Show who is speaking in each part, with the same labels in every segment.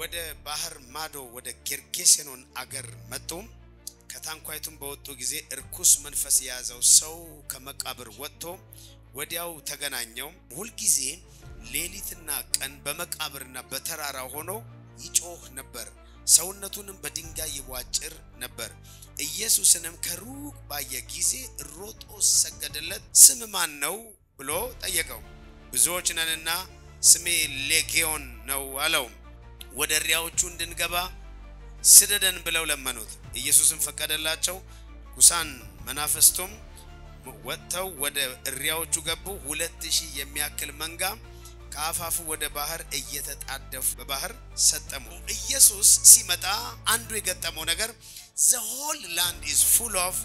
Speaker 1: ወደ ባህር ማዶ ወደ ጌርጌሴኖን አገር መጡ ከታንኳይቱም በወጡ ጊዜ እርኩስ መንፈስ የያዘው ሰው ከመቃብር ወጥቶ ወዲያው ተገናኘው ሁሉ ጊዜ ሌሊትና ቀን በመቃብርና በተራራ ሆኖ ይጮህ ነበር ሰውነቱንም በድንጋይ ይዋጭር ነበር ኢየሱስንም ከሩቅ ባየ ጊዜ ሮጦ ሰገደለት ስም ማን ነው ብሎ ጠየቀው ብዙዎች ነንና ስሜ ሌጊዮን ነው አለው ወደ ሪያዎቹ እንድንገባ ስደደን ብለው ለመኑት ኢየሱስም ፈቀደላቸው ኩሳን መናፍስቱም ወጥተው ወደ ሪያዎቹ ገቡ 2000 የሚያክል መንጋ ከአፋፉ ወደ ባህር እየተጣደፉ በባህር ሰጠሙ ኢየሱስ ሲመጣ አንዱ የገጠመው ነገር the whole land is full of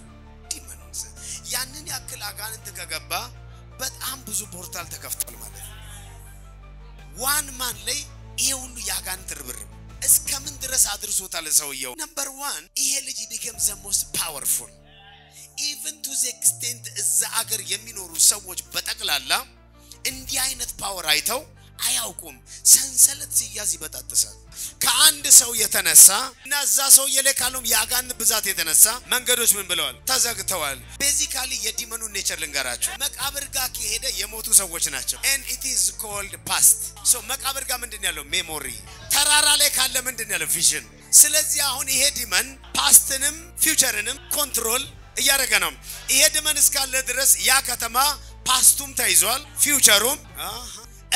Speaker 1: demons ያንን ያክል አጋንንት ከገባ በጣም ብዙ ፖርታል ተከፍቷል ማለት ዋን ማን ላይ ይሄ ሁሉ ያጋንንት ርብርብ እስከምን ድረስ አድርሶታል ሰውየው number 1 ይሄ ልጅ became the most powerful even to the extent እዛ አገር የሚኖሩ ሰዎች በጠቅላላ እንዲህ አይነት ፓወር አይተው አያውቁም ሰንሰለት ሲያዝ ይበጣጥሳል ከአንድ ሰው የተነሳ እና እዛ ሰው የለካሉም ያጋን ብዛት የተነሳ መንገዶች ምን ብለዋል ተዘግተዋል ቤዚካሊ የዲመኑ ኔቸር ልንገራችሁ መቃብር ጋር ከሄደ የሞቱ ሰዎች ናቸው and it is called past so መቃብር ጋር ምንድነው ያለው ሜሞሪ ተራራ ላይ ካለ ምንድነው ያለው ቪዥን ስለዚህ አሁን ይሄ ዲመን ፓስትንም ፊውቸርንም ኮንትሮል እያደረገ ነው ይሄ ዲመን እስካለ ድረስ ያ ከተማ ፓስቱም ተይዟል ፊውቸሩም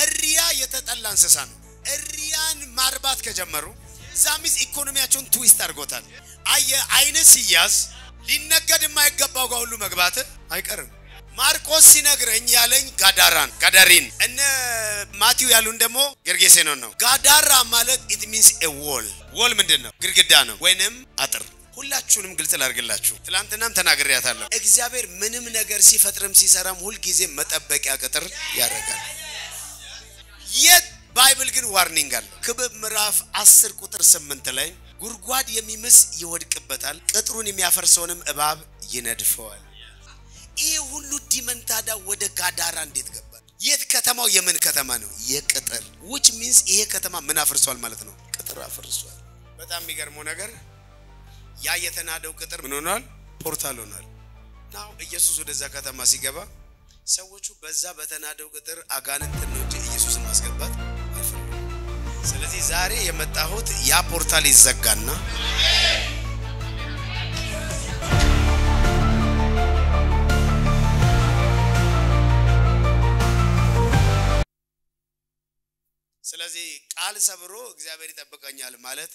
Speaker 1: እሪያ የተጠላ እንስሳ ነው እሪያን ማርባት ከጀመሩ ዛሚስ ኢኮኖሚያቸውን ትዊስት አድርጎታል አይነ ሲያዝ ሊነገድ የማይገባው ጋር ሁሉ መግባት አይቀርም ማርቆስ ሲነግረኝ ያለኝ ጋዳሪን እነ ማቲው ያሉን ደሞ ጌርጌሴኖን ነው ጋዳራ ማለት it means a wall ምንድነው ግድግዳ ነው ወይንም አጥር ሁላችሁንም ግልጽ ላርግላችሁ ትላንትናም ተናግሬያታለሁ እግዚአብሔር ምንም ነገር ሲፈጥርም ሲሰራም ሁሉ ጊዜ መጠበቂያ ቅጥር ያደርጋል ባይብል ግን ዋርኒንግ አለ ክብብ ምዕራፍ 10 ቁጥር 8 ላይ ጉርጓድ የሚምስ ይወድቅበታል ቅጥሩን የሚያፈርሰውንም እባብ ይነድፈዋል ይሄ ሁሉ ዲመንታዳ ወደ ጋዳራ እንዴት ገባ የት ከተማው የምን ከተማ ነው የቅጥር which means ይሄ ከተማ ምን አፈርሷል ማለት ነው ቅጥር አፈርሷል በጣም የሚገርመው ነገር ያ የተናደው ቅጥር ምን ሆኗል ፖርታል ሆኗል ናው ኢየሱስ ወደዛ ከተማ ሲገባ ሰዎቹ በዛ በተናደው ቅጥር አጋንንት ነው እንጂ ኢየሱስን ማስገባት አይፈልጉም ስለዚህ ዛሬ የመጣሁት ያ ፖርታል ይዘጋና ስለዚህ ቃል ሰብሮ እግዚአብሔር ይጠብቀኛል ማለት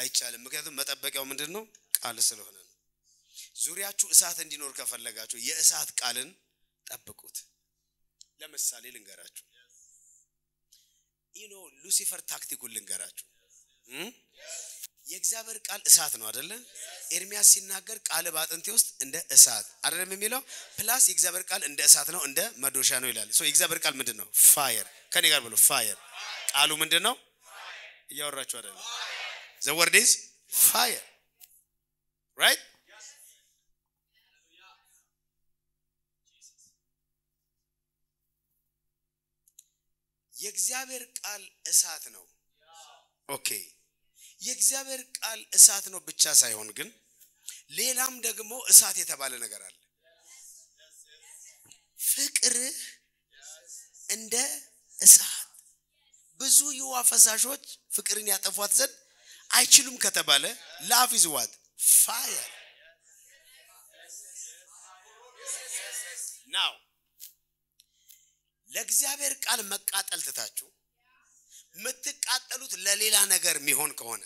Speaker 1: አይቻልም ምክንያቱም መጠበቂያው ምንድነው ቃል ስለሆነ ነው ዙሪያችሁ እሳት እንዲኖር ከፈለጋችሁ የእሳት ቃልን ጠብቁት ለምሳሌ ልንገራችሁ ሉሲፈር ታክቲኩን ልንገራችሁ የእግዚአብሔር ቃል እሳት ነው አይደለ ኤርሚያስ ሲናገር ቃል ባጥንቴ ውስጥ እንደ እሳት አይደለም የሚለው ፕላስ የእግዚአብሔር ቃል እንደ እሳት ነው እንደ መዶሻ ነው ይላል ሶ የእግዚአብሔር ቃል ምንድነው ፋየር ከኔ ጋር ብሎ ፋየር ቃሉ ምንድነው ያወራችሁ አይደለ the word is fire right የእግዚአብሔር ቃል እሳት ነው ኦኬ የእግዚአብሔር ቃል እሳት ነው ብቻ ሳይሆን ግን ሌላም ደግሞ እሳት የተባለ ነገር አለ ፍቅር እንደ እሳት ብዙ የውሃ ፈሳሾች ፍቅርን ያጠፏት ዘንድ አይችሉም ከተባለ love is what fire now ለእግዚአብሔር ቃል መቃጠል ተታችሁ ምትቃጠሉት ለሌላ ነገር የሚሆን ከሆነ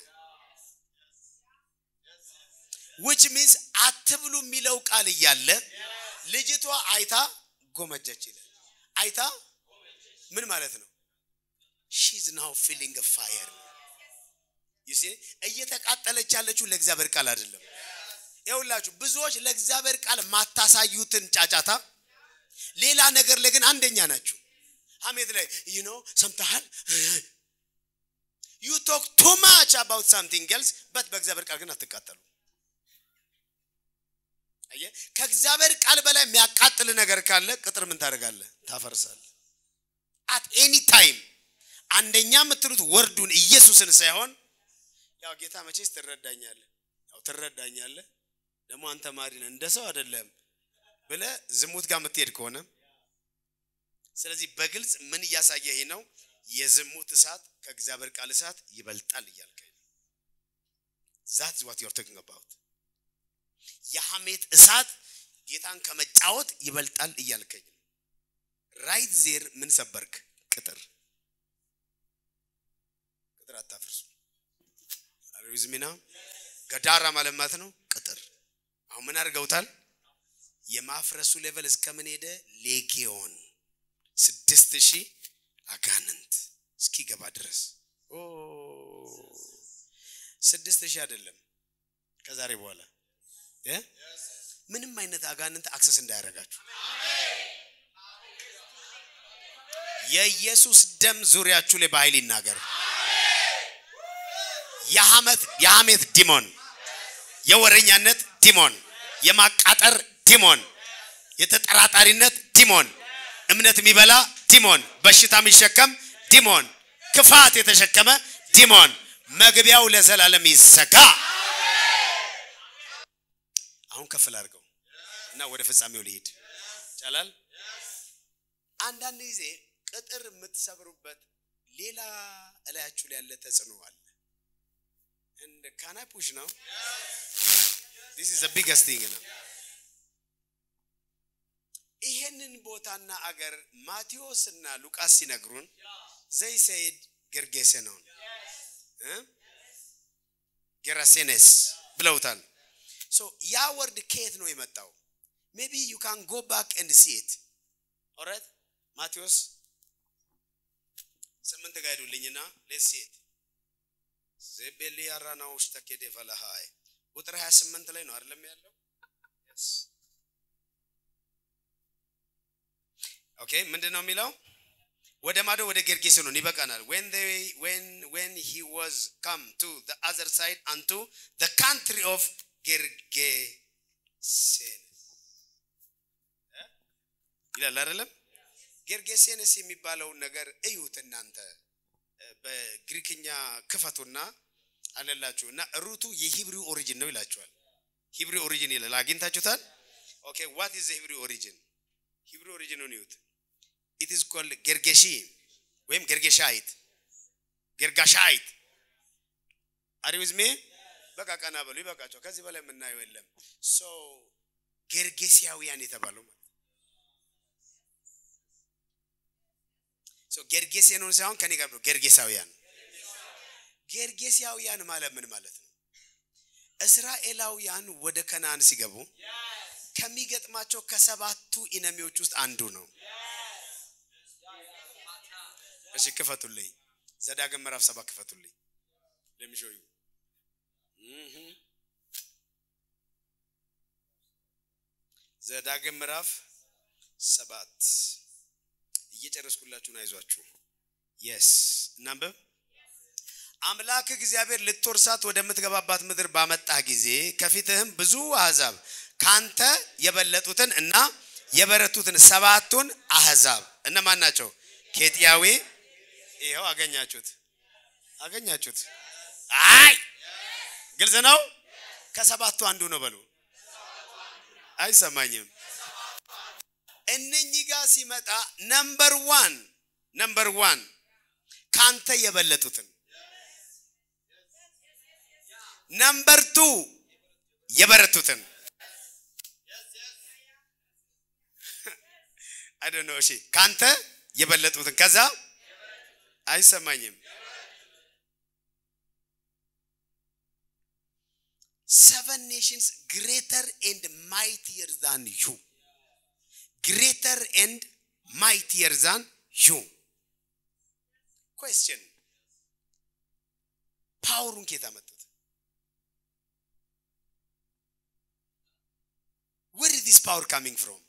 Speaker 1: which means አትብሉ የሚለው ቃል ይያለ ልጅቷ አይታ ጎመጀች ይላል አይታ ምን ማለት ነው she is now feeling a fire you see እየተቃጠለች ያለችው ለእግዚአብሔር ቃል አይደለም ይኸውላችሁ ብዙዎች ለእግዚአብሔር ቃል ማታሳዩትን ጫጫታ ሌላ ነገር ላይ ግን አንደኛ ናችሁ ሐሜት ላይ ሰምተሃል you talk too much about something else but በእግዚአብሔር ቃል ግን አትቃጠሉ አየ ከእግዚአብሔር ቃል በላይ የሚያቃጥል ነገር ካለ ቅጥር ምን ታደርጋለህ ታፈርሳለህ at any time አንደኛ የምትሉት ወርዱን ኢየሱስን ሳይሆን ያው ጌታ መቼስ ትረዳኛለህ ደግሞ አንተ ማሪን እንደሰው አይደለም ብለ ዝሙት ጋር ምትሄድ ከሆነ ስለዚህ በግልጽ ምን ያሳየህ ነው የዝሙት እሳት ከእግዚአብሔር ቃል እሳት ይበልጣል እያልከኝ that's what you're talking about የሐሜት እሳት ጌታን ከመጫወት ይበልጣል እያልከኝ right there ምን ሰበርክ ቅጥር አታፍርሱ አሪዝሚና ገዳራ ማለት ነው ቅጥር አሁን ምን አድርገውታል የማፍረሱ ሌቨል እስከምን ሄደ ሌጊዮን 6000 አጋንንት እስኪገባ ድረስ 6000 አይደለም ከዛሬ በኋላ ምንም አይነት አጋንንት አክሰስ እንዳያረጋችሁ የኢየሱስ ደም ዙሪያችሁ ላይ በኃይል ይናገር የሐሜት ዲሞን የወረኛነት ዲሞን የማቃጠር ዲሞን የተጠራጣሪነት ዲሞን እምነት የሚበላ ዲሞን በሽታ የሚሸከም ዲሞን ክፋት የተሸከመ ዲሞን መግቢያው ለዘላለም ይዘጋ አሁን ከፍል አድርገው እና ወደ ፍጻሜው ሊሄድ ይቻላል አንዳንድ ጊዜ ቅጥር የምትሰብሩበት ሌላ እላያችሁ ላይ ያለ ተጽዕኖ አለ and can I push now this is the biggest thing now ይሄንን ቦታና አገር ማቴዎስ እና ሉቃስ ሲነግሩን they said ጌርጌሴኖን ጌራሴኔስ ብለውታል so ያ ወርድ ከየት ነው የመጣው maybe you can go back and see it alright ማቴዎስ 8 ጋር ሄዱልኝና let's see it ዘቤልያ ራናውሽ ተከደ ፈለሃይ ቁጥር 28 ላይ ነው አይደለም ያለው yes okay ምንድነው የሚለው ወደ ማዶ ወደ ጌርጌሴኖን ይበቃናል when he was come to the other side unto the country of ጌርጌሴን ይላል አይደለም ጌርጌሴንስ የሚባለው ነገር እዩት እናንተ በግሪክኛ ክፈቱና አለላችሁና ሩቱ የሂብሪው ኦሪጂን ነው ይላችኋል ሂብሪው ኦሪጂን ይላል አግኝታችሁታል okay what is the Hebrew origin Hebrew origin on it it is called gergeshi ወይም gergeshite are you with me በቃ ቀና በሉ ይበቃቸው ከዚህ በላይ ምናየው የለም so ጌርጌሲያውያን የተባለው so ጌርጌሴኖን ሳይሆን ከኔ ጋር ነው ጌርጌሳውያን ማለት ምን ማለት ነው እስራኤላውያን ወደ ከነዓን ሲገቡ ከሚገጥማቸው ከሰባቱ ኢነሚዎች ውስጥ አንዱ ነው እሺ ክፈቱልኝ ዘዳግም ምዕራፍ 7 ክፈቱልኝ let me show you ዘዳግም ምዕራፍ 7 እየጨረስኩላችሁ ነው አይዟችሁ yes እናንብብ አምላክ እግዚአብሔር ልትወርሳት ወደምትገባባት ምድር ባመጣህ ጊዜ ከፊትህም ብዙ አሕዛብ ካንተ የበለጡትን እና የበረቱትን ሰባቱን አሕዛብ እነማን ናቸው ኬጢያዊ ይሄው አገኛችሁት አይ ግልጽ ነው ከሰባቱ አንዱ ነው በሉ አይሰማኝም እነኚህ ጋር ሲመጣ ነምበር 1 ካንተ የበለጡትን ነምበር 2 የበረቱትን I don't know እሺ ካንተ የበለጡትን ከዛ አይሰማኝም 7 nations greater and mightier than you greater and mightier than you question ፓወሩን ከታመጡት where is this power coming from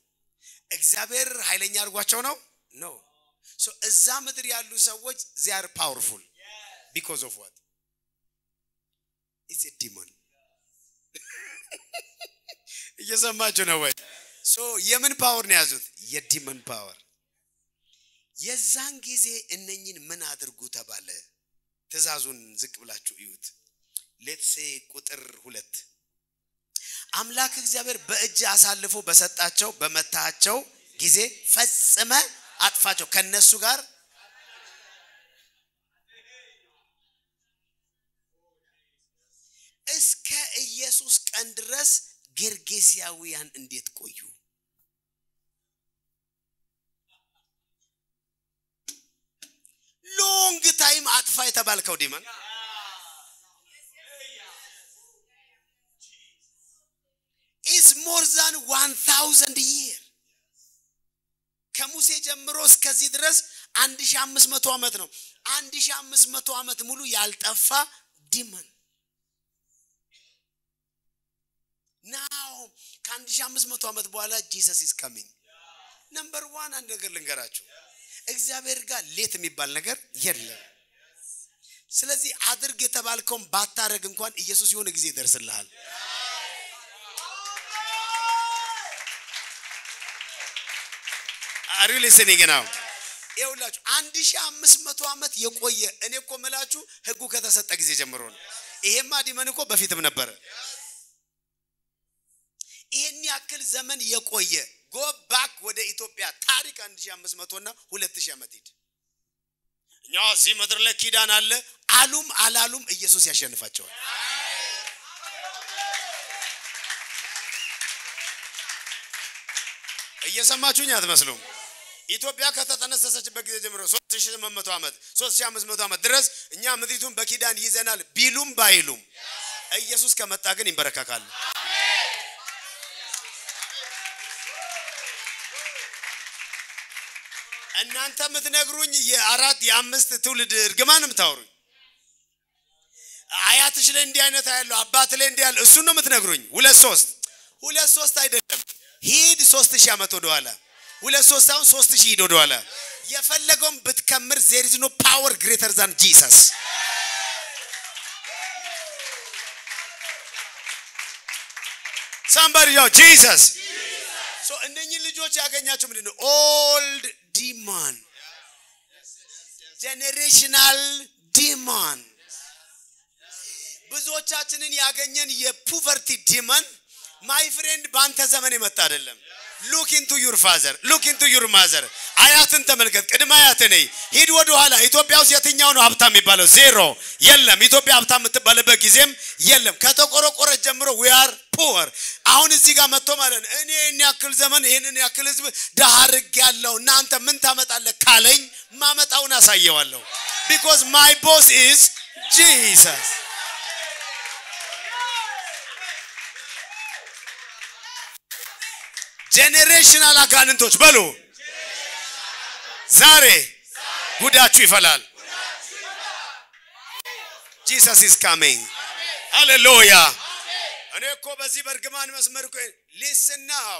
Speaker 1: እግዚአብሔር ኃይለኛ አድርጓቸው ነው no so እዛ ምድር ያሉ ሰዎች they are powerful because of what it's a demon እየሰማችሁ ነው ወይ so የምን ፓወር ነው ያዙት የዲመን ፓወር የዛን ጊዜ እነኚህን ምን አድርጉ ተባለ ትእዛዙን ዝቅ ብላችሁ እዩት let's say ቁጥር 2 አምላክ እግዚአብሔር በእጅ አሳልፎ በሰጣቸው በመታቸው ጊዜ ፈጽመ አጥፋቸው ከነሱ ጋር እስከ ኢየሱስ ቀን ድረስ ጌርጌሲያውያን እንዴት ቆዩ ሎንግ ታይም አጥፋ የተባልከው ዲመን is more than 1000 years ከሙሴ ጀምሮ እስከዚህ ድረስ 1500 ዓመት ነው 1500 ዓመት ሙሉ ያልጠፋ ዲመን now ከ1500 ዓመት በኋላ Jesus is coming number 1 አንድ ነገር ልንገራችሁ እግዚአብሔር ጋር ሌት የሚባል ነገር የለም ስለዚህ አድርግ የተባልከውን ባታረግ እንኳን ኢየሱስ የሆነ ጊዜ ይደርስልሃል Are you listening now? ይኸውላችሁ 1500 ዓመት የቆየ እኔ እኮ መላችሁ ህጉ ከተሰጠ ጊዜ ጀምሮ ነው ይሄማ ዲመን እኮ በፊትም ነበር ይሄን ያክል ዘመን የቆየ go back ወደ ኢትዮጵያ ታሪክ 1500 እና 2000 ዓመት ሂድ እኛ እዚህ ምድር ላይ ኪዳን አለ አሉም አላሉም ኢየሱስ ያሸንፋቸዋል እየሰማችሁኝ አትመስሉም ኢትዮጵያ ከተተነሰሰችበት ጊዜ ጀምሮ 3800 ዓመት 3500 ዓመት ድረስ እኛ ምድሪቱን በኪዳን ይዘናል ቢሉም ባይሉም ኢየሱስ ከመጣ ግን ይንበረከካሉ እናንተ ምትነግሩኝ የአራት የአምስት ትውልድ እርግማንም ታውሩኝ አያትሽ ላይ እንዲህ አይነት ያለው አባት ላይ እንዲህ ያለው እሱ ነው ምትነግሩኝ 2-3 አይደለም ሂድ 3000 ዓመት ወደ ኋላ 2-3 አሁን 3000 ሂድ ወደ ኋላ የፈለገውን ብትከምር there is no power greater than Jesus somebody shout Jesus so እነኚህ ልጆች ያገኛቸው ምንድነው old demon generational demon ብዙዎቻችንን ያገኘን የፖቨርቲ demon my friend ባንተ ዘመን የመጣ አይደለም look into your father look into your mother አያትን ተመልከት ቅድመ አያት ነኝ ሂድ ወደ ኋላ ኢትዮጵያ ውስጥ የትኛው ነው ሀብታም የሚባለው ዜሮ የለም ኢትዮጵያ ሀብታም የምትባልበት ጊዜም የለም ከተቆረቆረ ጀምሮ we are poor አሁን እዚህ ጋር መጥቶ ማለት እኔ እኔ ያክል ዘመን ይሄንን ያክል ህዝብ ዳርግ ያለው እናንተ ምን ታመጣለህ ካለኝ ማመጣውን አሳየዋለሁ because my boss is Jesus generational አጋንንቶች በሉ ዛሬ ጉዳችሁ ይፈላል Jesus is coming hallelujah እኔ እኮ በዚህ በርግማን መስመር እኮ listen now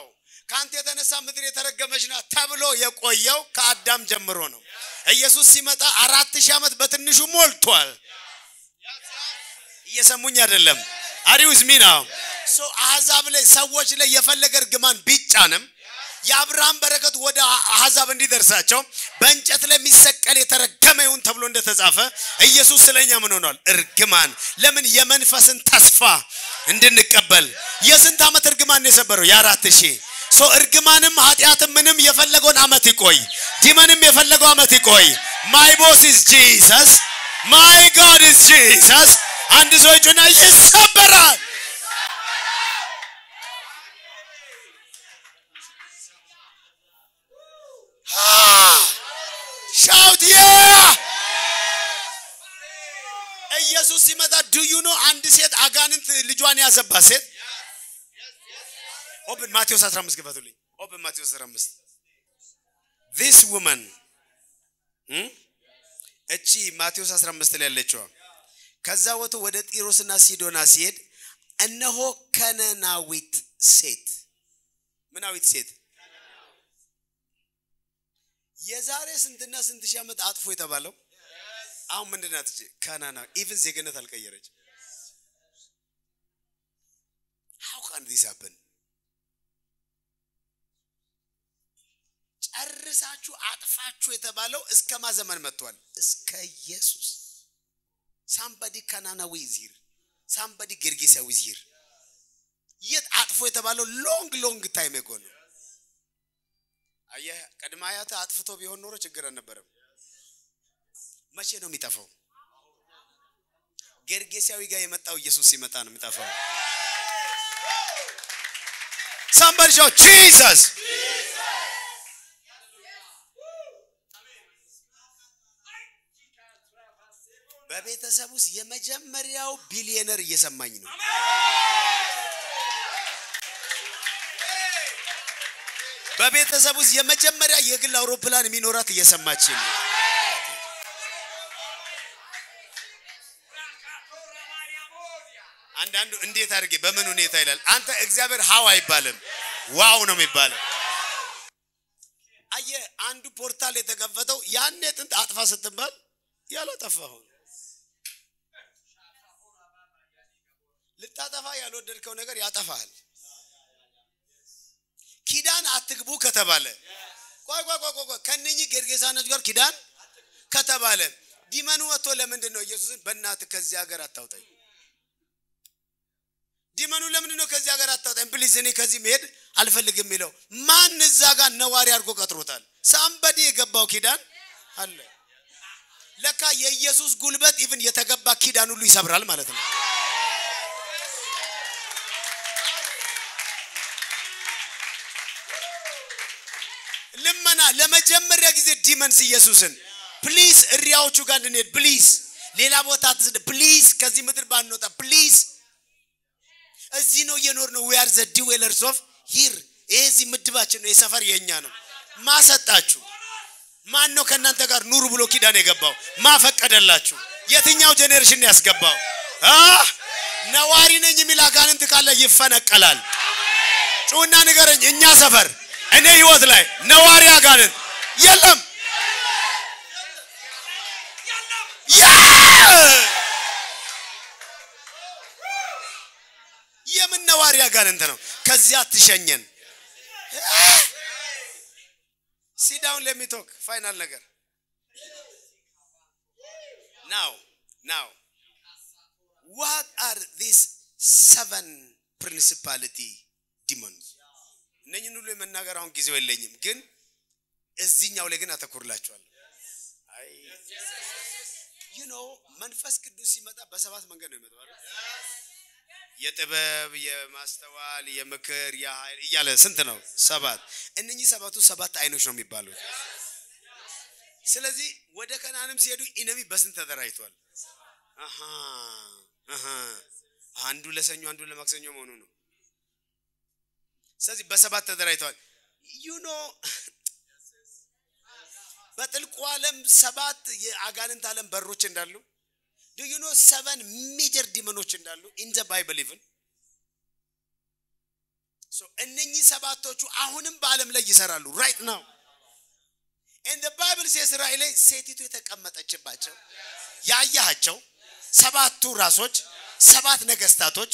Speaker 1: ካንተ የተነሳ ምድር የተረገመችና ተብሎ የቆየው ከአዳም ጀምሮ ነው ኢየሱስ ሲመጣ 4000 ዓመት በትንሹ ሞልቷል እየሰሙኝ አይደለም are you with me now so አሕዛብ ላይ ሰዎች ላይ የፈለገ እርግማን ቢጫንም የአብርሃም በረከት ወደ አሕዛብ እንዲደርሳቸው በእንጨት ላይ የሚሰቀል የተረገመ ይሁን ተብሎ እንደተጻፈ ኢየሱስ ስለኛ ምን ሆኗል እርግማን ለምን የመንፈስን ተስፋ እንድንቀበል የስንት ዓመት እርግማን ነው የሰበረው የ4000 so እርግማንም ኃጢያትም ምንም የፈለገውን ዓመት ይቆይ ዲመንም የፈለገው ዓመት ይቆይ my boss is Jesus my God is Jesus አንድ ሰው ይጩና ይሰበራል shout yeah ኢየሱስ ሲመጣ do you know አንድ ሴት አጋንንት ልጇን ያዘባት ሴት open ማቴዎስ 15 ገፈቱልኝ open ማቴዎስ 15 this woman እቺ ማቴዎስ 15 ላይ ያለችው ከዛ ወደ ጢሮስና ሲዶና ሲሄድ እነሆ ከነናዊት ሴት ምናዊት ሴት የዛሬ ስንትና ስንት ሺህ ዓመት አጥፎ የተባለው አሁን ምንድናት እቺ ካናና ኢቭን ዜግነት አልቀየረች how can this happen ጨርሳችሁ አጥፋችሁ የተባለው እስከ ማዘመን መጥቷል እስከ ኢየሱስ somebody Canaanite is here somebody Gergesa was here yet አጥፎ የተባለው long time ago ነው አየህ ቀድማያት አጥፍቶ ቢሆን ኖሮ ችግር አልነበረም መቼ ነው የሚጠፋው ጌርጌሳዊ ጋር የመጣው ኢየሱስ ሲመጣ ነው የሚጠፋው somebody shout Jesus በቤተሰብ ውስጥ የመጀመሪያው ቢሊዮነር እየሰማኝ ነው በቤተሰብ ውስጥ የመጀመሪያ የግል አውሮፕላን የሚኖራት እየሰማች ነው አንዳንዱ እንዴት አድርጌ በምን ሁኔታ ይላል አንተ እግዚአብሔር ሃው አይባልም ዋው ነው የሚባለው አየ አንዱ ፖርታል የተከፈተው ያኔ ጥንት አጥፋ ስትባል ያላጠፋው ልታጠፋ ያልወደድከው ነገር ያጠፋል ኪዳን አትግቡ ከተባለ ቆይ ከነኚህ ገርጌሳኖች ጋር ኪዳን ከተባለ ዲመኑ ወጥቶ ለምንድን ነው ኢየሱስን በእናት ከዚህ ሀገር አታውጣኝ ዲመኑ ለምንድን ነው ከዚህ ሀገር አታውጣኝ ፕሊዝ እኔ ከዚህ መሄድ አልፈልግም የሚለው ማን እዛ ጋር ነዋሪ አድርጎ ቀጥሮታል somebody የገባው ኪዳን አለ ለካ የኢየሱስ ጉልበት ኢቭን የተገባ ኪዳን ሁሉ ይሰብራል ማለት ነው ለማና ለመጀመሪያ ጊዜ ዲመንስ ኢየሱስን ፕሊዝ እሪያዎቹ ጋር እንድንሄድ ፕሊዝ ሌላ ቦታ ፕሊዝ ከዚህ ምድር ባንወጣ ፕሊዝ እዚህ ነው የኖር ነው we are the dwellers of here እዚህ ምድባችን ነው የሰፈር የኛ ነው ማሰጣችሁ ማን ነው ከናንተ ጋር ኑሩ ብሎ ኪዳን የገባው ማፈቀደላችሁ የትኛው ጄኔሬሽን ያስገባው ነዋሪ ነኝ የሚል አጋንንት ካለ ይፈነቀላል ጩና ንገረኝ እኛ ሰፈር እኔ ህይወት ላይ ነዋሪ አጋንንት የለም የምን ነዋሪ አጋንንት ነው ከዚያ አትሸኘን sit down let me talk final ነገር now what are these 7 principality demons እነኚህን ሁሉ የመናገር አሁን ጊዜው የለኝም ግን እዚህኛው ላይ ግን አተኩርላችኋለሁ you know መንፈስ ቅዱስ ሲመጣ በሰባት መንገድ ነው የሚመጣው አይደል የጥበብ የማስተዋል የምክር የኃይል ይያለ ስንት ነው ሰባት እነኚህ ሰባቱ ሰባት አይኖች ነው የሚባሉት ስለዚህ ወደ ከናንም ሲሄዱ ኢነሚ በስንት ተደራይቷል አንዱ ለሰኞ አንዱ ለማክሰኞ መሆኑ ነው ስለዚህ በሰባት ተደራይቷል you know በጥልቁ ዓለም ሰባት የአጋንንት ዓለም በሮች እንዳሉ do you know 7 major demons እንዳሉ in the bible even so እነኚህ ሰባቶቹ አሁንም በአለም ላይ ይሰራሉ right now and the bible says ራእይ ላይ ሴቲቱ የተቀመጠችባቸው ያያቸው ሰባቱ ራሶች ሰባት ነገስታቶች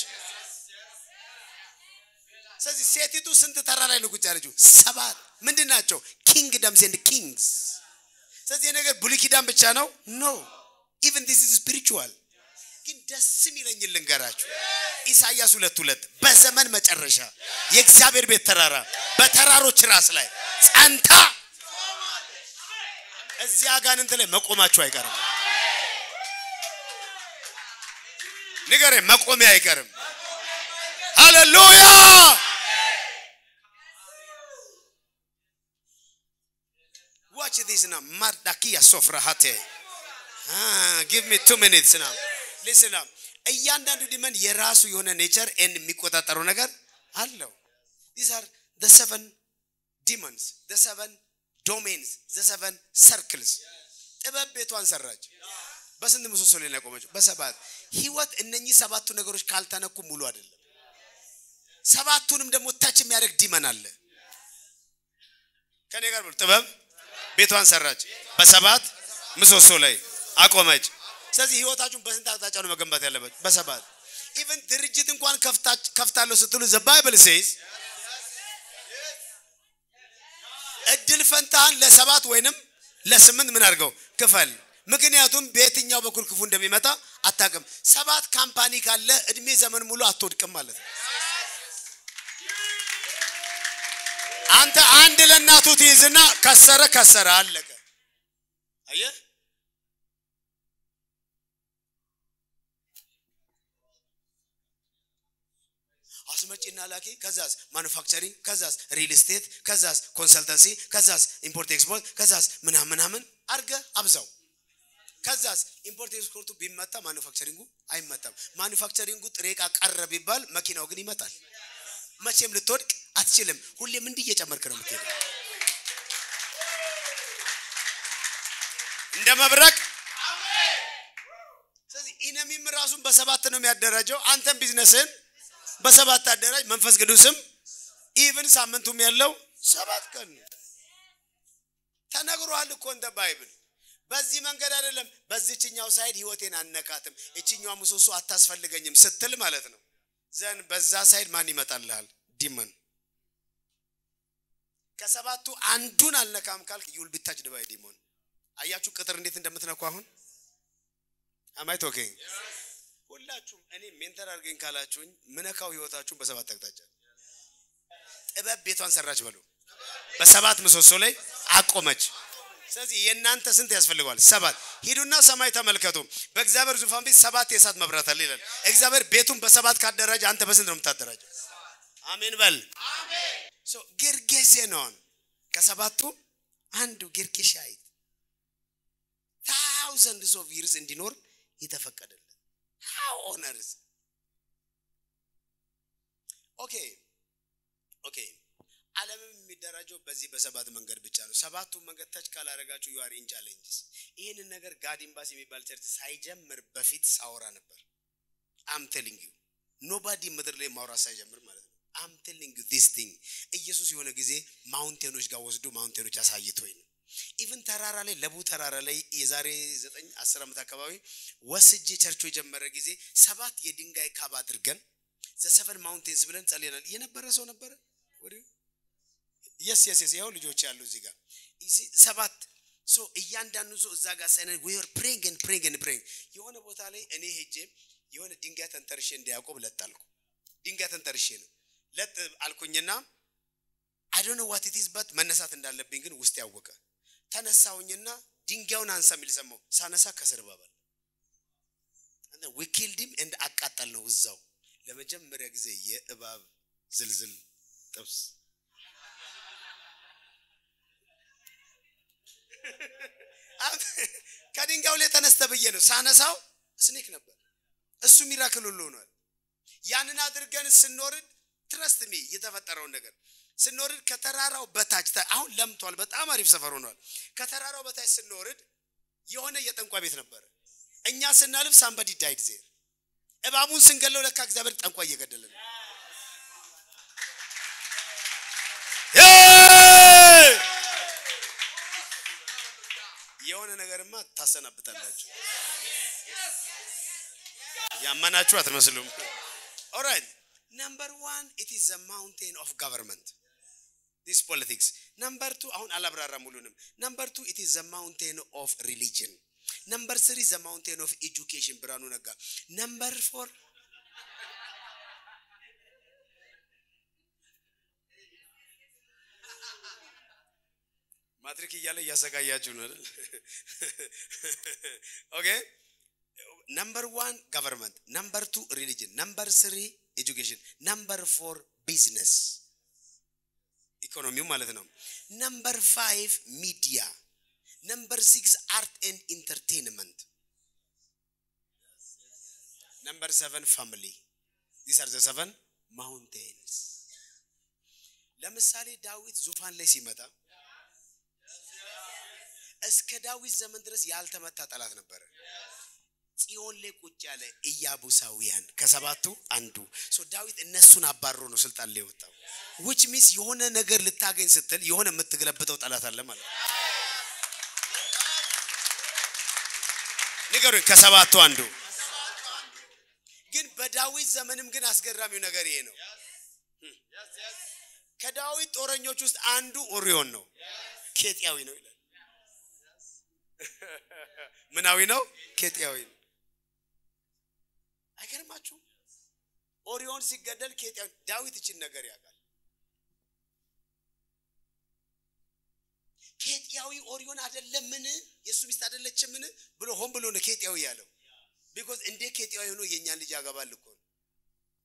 Speaker 1: ስለዚህ ሴቲቱ ስንት ተራ ላይ ነው ቁጭ ያለችው ሰባት ምንድናቸው kingdoms and kings ስለዚህ ነገር ብሉይ ኪዳን ብቻ ነው no even this is spiritual ግን ደስ የሚለኝ ልንገራችሁ ኢሳይያስ 2:2 በዘመን መጨረሻ የእግዚአብሔር ቤት ተራራ በተራሮች ራስ ላይ ጸንታ እዚያ አጋንንት ላይ መቆማችሁ አይቀርም ንገሬ መቆሚያ አይቀርም ሃሌሉያ watch this now mardakia sofrahate give me 2 minutes now listen up እያንዳንዱ ዲመን የራሱ የሆነ ኔቸር ኤንድ የሚቆጣጣሩ ነገር አለው these are the 7 demons the 7 domains the 7 circles ጥበብ ቤቷን ሰራች በስንት ምሰሶ ላይ ነው ቆመች በሰባት ህይወት እነኚህ ሰባቱ ነገሮች ካልተነኩ ሙሉ አይደለም ሰባቱንም ደግሞ ታች የሚያደርግ ዲመን አለ ከኔ ጋር ጥበብ ቤቷን ሰራች በሰባት ምሰሶ ላይ አቆመች ስለዚህ ህይወታችሁን በስንት አቅጣጫ ነው መገንባት ያለበት በሰባት even ድርጅት እንኳን ከፍታለሁ ስትሉ the bible says እድል ፈንታን ለሰባት ወይንም ለስምንት ምን አድርገው ክፈል ምክንያቱም በየትኛው በኩል ክፉ እንደሚመጣ አታውቅም። 7 ካምፓኒ ካለ እድሜ ዘመን ሙሉ አትወድቅም ማለት ነው። አንተ አንድ ለናቱ ትይዝና ከሰረ አለቀ። አየህ አስመጪና ላኪ ከዛስ ማኑፋክቸሪንግ ከዛስ ሪል ስቴት ከዛስ ኮንሰልተንሲ ከዛስ ኢምፖርት ኤክስፖርት ከዛስ ምናምን አርገ አብዛው ከዛስ ኢምፖርት ኤክስፖርቱ ቢመጣ ማኑፋክቸሪንጉ አይመጣም። ማኑፋክቸሪንጉ ጥሬቃ ቀረ ቢባል መኪናው ግን ይመጣል። መቼም ልትወድቅ አትችልም። ሁሌም እንዲህ እየጨመርክ ነው የምትሄደው እንደ መብረቅ። ስለዚህ ኢነሚም ራሱን በ7 ነው የሚያደራጀው። አንተም ቢዝነስን በ7 አደራጅ። መንፈስ ቅዱስም ኢቭን ሳምንቱም ያለው 7 ቀን ተነግሯል እኮ እንደ ባይብል። በዚህ መንገድ አይደለም በዚህኛው ሳይድ ህይወቴን አነካትም እቺኛው ምሰሶ አታስፈልገኝም ስትል ማለት ነው። ዘን በዛ ሳይድ ማን ይመጣልሃል? ዲመን። ከ7ቱ አንዱን አልነካም ካልክ you'll be touched by demon። አያችሁ ቅጥር እንዴት እንደምትነኩ አሁን አማይ ቶኪንግ ሁላችሁም እኔ ሜንተር አድርገኝ ካላችሁኝ ምነካው ህይወታችሁን በ7 አቅጣጫ። ጥበብ ቤቷን ሰራች በሉ በ7 ምሰሶ ላይ አቆመች። ስለዚህ የናንተ ስንት ያስፈልጋል? 7። ሂዱና ሰማይ ተመልከቱ። በእግዚአብሔር ዙፋን ቤት 7 የእሳት መብራት አለ ይላል። እግዚአብሔር ቤቱን በ7 ካደራጀ አንተ በስንት ነው የምታደራጀው? አሜን በል። አሜን። ጌርጌሴኖን ከ7ቱ አንዱ ጌርጌሻይ thousands of years እንዲኖር የተፈቀደለት how honors okay ዓለምም የሚደራጀው በዚህ በ7 መንገድ ብቻ ነው። 7ቱ መንገድ ታች ካላረጋችሁ you are in challenges። ይሄንን ነገር ጋድ ኤምባሲ የሚባል ቸርች ሳይጀምር በፊት ሳወራ ነበር። I'm telling you nobody ምድር ላይ ማውራት ሳይጀምር ማለት ነው። I'm telling you this thing ኢየሱስ የሆነ ጊዜ ማውንቴኖች ጋር ወስዶ ማውንቴኖች አሳይቶኝ ነው። ኢቭን ተራራ ላይ ለቡ ተራራ ላይ የዛሬ 9-10 ዓመት አካባቢ ወስጄ ቸርቹ የጀመረ ጊዜ 7 የድንጋይ ካብ አድርገን the 7 mountains ብለን ጸልየናል። የነበረ ሰው ነበር ወዲሁ yes ያው ልጆች ያሉ እዚህ ጋር 7 ሶ እያንዳንዱ ሰው እዛ ጋር ሳይነ we are praying የሆነ ቦታ ላይ እኔ ሄጄ የሆነ ድንጋይ ተንተርሼ እንዲያቆብ ለጣልኩ። ድንጋይ ተንተርሼ ነው ለጥ አልኩኝና I don't know what it is but መነሳት እንዳለብኝ ግን ውስጥ ያወቀ ተነሳውኝና ድንጋዩን አንሳሚል ሰማው ሳነሳ ከስር ባባል and we killed him and አቃጠል ነው እዛው ለመጀመሪያ ጊዜ የእባብ ዝልዝል ጥብስ ከድንጋዩ ላይ ተነስተብዬ ነው ሳነሳው ስኔክ ነበር። እሱ ሚራክል ሁሉ ነው። ያንን አድርገን ስንወርድ trust me የተፈጠረው ነገር ስንወርድ ከተራራው በታች አሁን ለምቷል። በጣም አሪፍ ሰፈር ሆኗል። ከተራራው በታች ስንወርድ የሆነ የጠንቋ ቤት ነበር። እኛ ስናልፍ somebody died there። እባቡን ስንገለው ለካ እግዚአብሔር ጠንቋ እየገደለ ነው። የሆነ ነገርማ ታሰናብታላችሁ። ያመናችሁ አትመስሉም። all right number 1 it is a mountain of government this politics. number 2 አሁን አላብራራ ሙሉንም number 2 it is a mountain of religion. number 3 is a mountain of education ብራኑ ነጋ. number 4 ማትሪክ እያለ ያሰቃያችሁ ነው አይደል? okay number 1 government, number 2 religion, number 3 education, number 4 business economy ማለት ነው. number 5 media, number 6 art and entertainment, number 7 family. These are the 7 mountains. ለምሳሌ ዳዊት ዙፋን ላይ ሲመጣ እስከ ዳዊት ዘመን ድረስ ያልተመታ ጠላት ነበር። ጽዮን ላይ ቁጭ ያለ ኢያቡሳውያን ከ7ቱ አንዱ ዳዊት እነሱን አባሮ ነው ስልጣን ላይ ወጣው። which means የሆነ ነገር ልታገኝ ስትል የሆነ የምትገለብጠው ጠላት አለ ማለት ነው። ንገሩኝ ከ7ቱ አንዱ ግን በዳዊት ዘመንም ግን አስገራሚው ነገር ይሄ ነው። ከዳዊት ጦረኞች ውስጥ አንዱ ኦሪዮን ነው። ኬጢያዊ ነው ይላል። ምናዊ ነው? ኬጢያዊ ነው። አይገርማችሁ? ኦሪዮን ሲገደል ኬጢያዊ ዳዊት እቺን ነገር ያውቃል። ኬጢያዊ ኦሪዮን አይደለም ምን የሱ ሚስት አይደለችም ምን ብሎ ሆን ብሎ ነው ኬጢያዊ ያለው። because እንደ ኬጢያዊ ሆኖ የኛን ልጅ ያገባል እኮ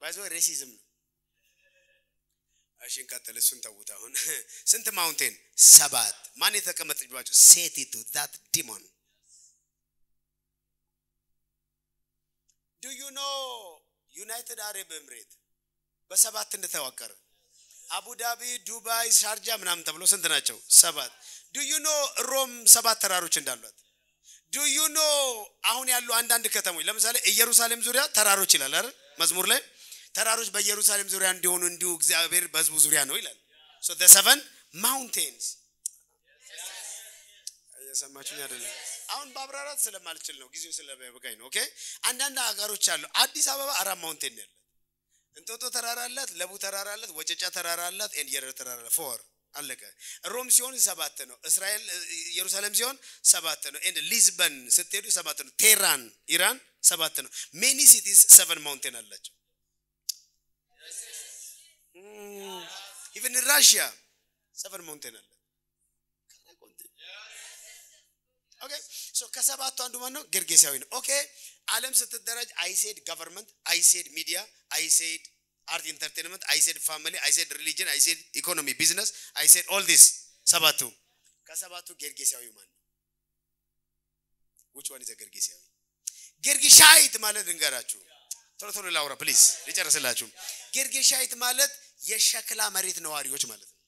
Speaker 1: ባይዘው ሬሲዝም ነው። አሽን ቀጥል እሱን ተውት። አሁን ስንት ማውንቴን 7 ማን የተቀመጠባቸው set it to that demon. do you know United Arab Emirates በ7 እንደተዋቀረ አቡ ዳቢ ዱባይ ሻርጃ ምናምን ተብሎ ስንት ናቸው 7 do you know ሮም 7 ተራሮች እንዳሏት do you know አሁን ያሉ አንዳንድ ከተሞች ለምሳሌ ኢየሩሳሌም ዙሪያ ተራሮች ይላል አይደል መዝሙር ላይ ተራሮች በኢየሩሳሌም ዙሪያ እንዲሆኑ እንዲሁ እግዚአብሔር በሕዝቡ ዙሪያ ነው ይላል so the 7 mountains እየሰማችሁኝ አይደለም አሁን ባብራራት ስለማልችል ነው ጊዜው ስለበቃኝ ነው ኦኬ አንዳንድ ሀገሮች አሉ አዲስ አበባ 4 ማውንቴን ነው እንጦጦ ተራራ አላት ለቡ ተራራ አላት ወጨጫ ተራራ አላት ኤንየር ተራራ 4 አለቀ ሮም ሲሆን 7 ነው እስራኤል ኢየሩሳሌም ሲሆን 7 ነው ኤንድ ሊዝበን ስትሄዱ 7 ነው ቴራን ኢራን 7 ነው many cities 7 mountain አላቸው even in Russia 7 mountain አለ ኦኬ ሶ ከሰባቱ አንዱ ማን ነው ገርጌሳዊ ነው ኦኬ ዓለም ስትደረጅ I said government I said media I said art entertainment I said family I said religion I said economy business I said all this ሰባቱ ከሰባቱ ገርጌሳዊ ማን ነው which one is a ገርጌሳዊ ገርጌሻይት ማለት እንገራችሁ ቶሎ ላውራ ፕሊዝ ልጨርስላችሁ ገርጌሻይት ማለት የሸክላ መሬት ነዋሪዎች ማለት ነው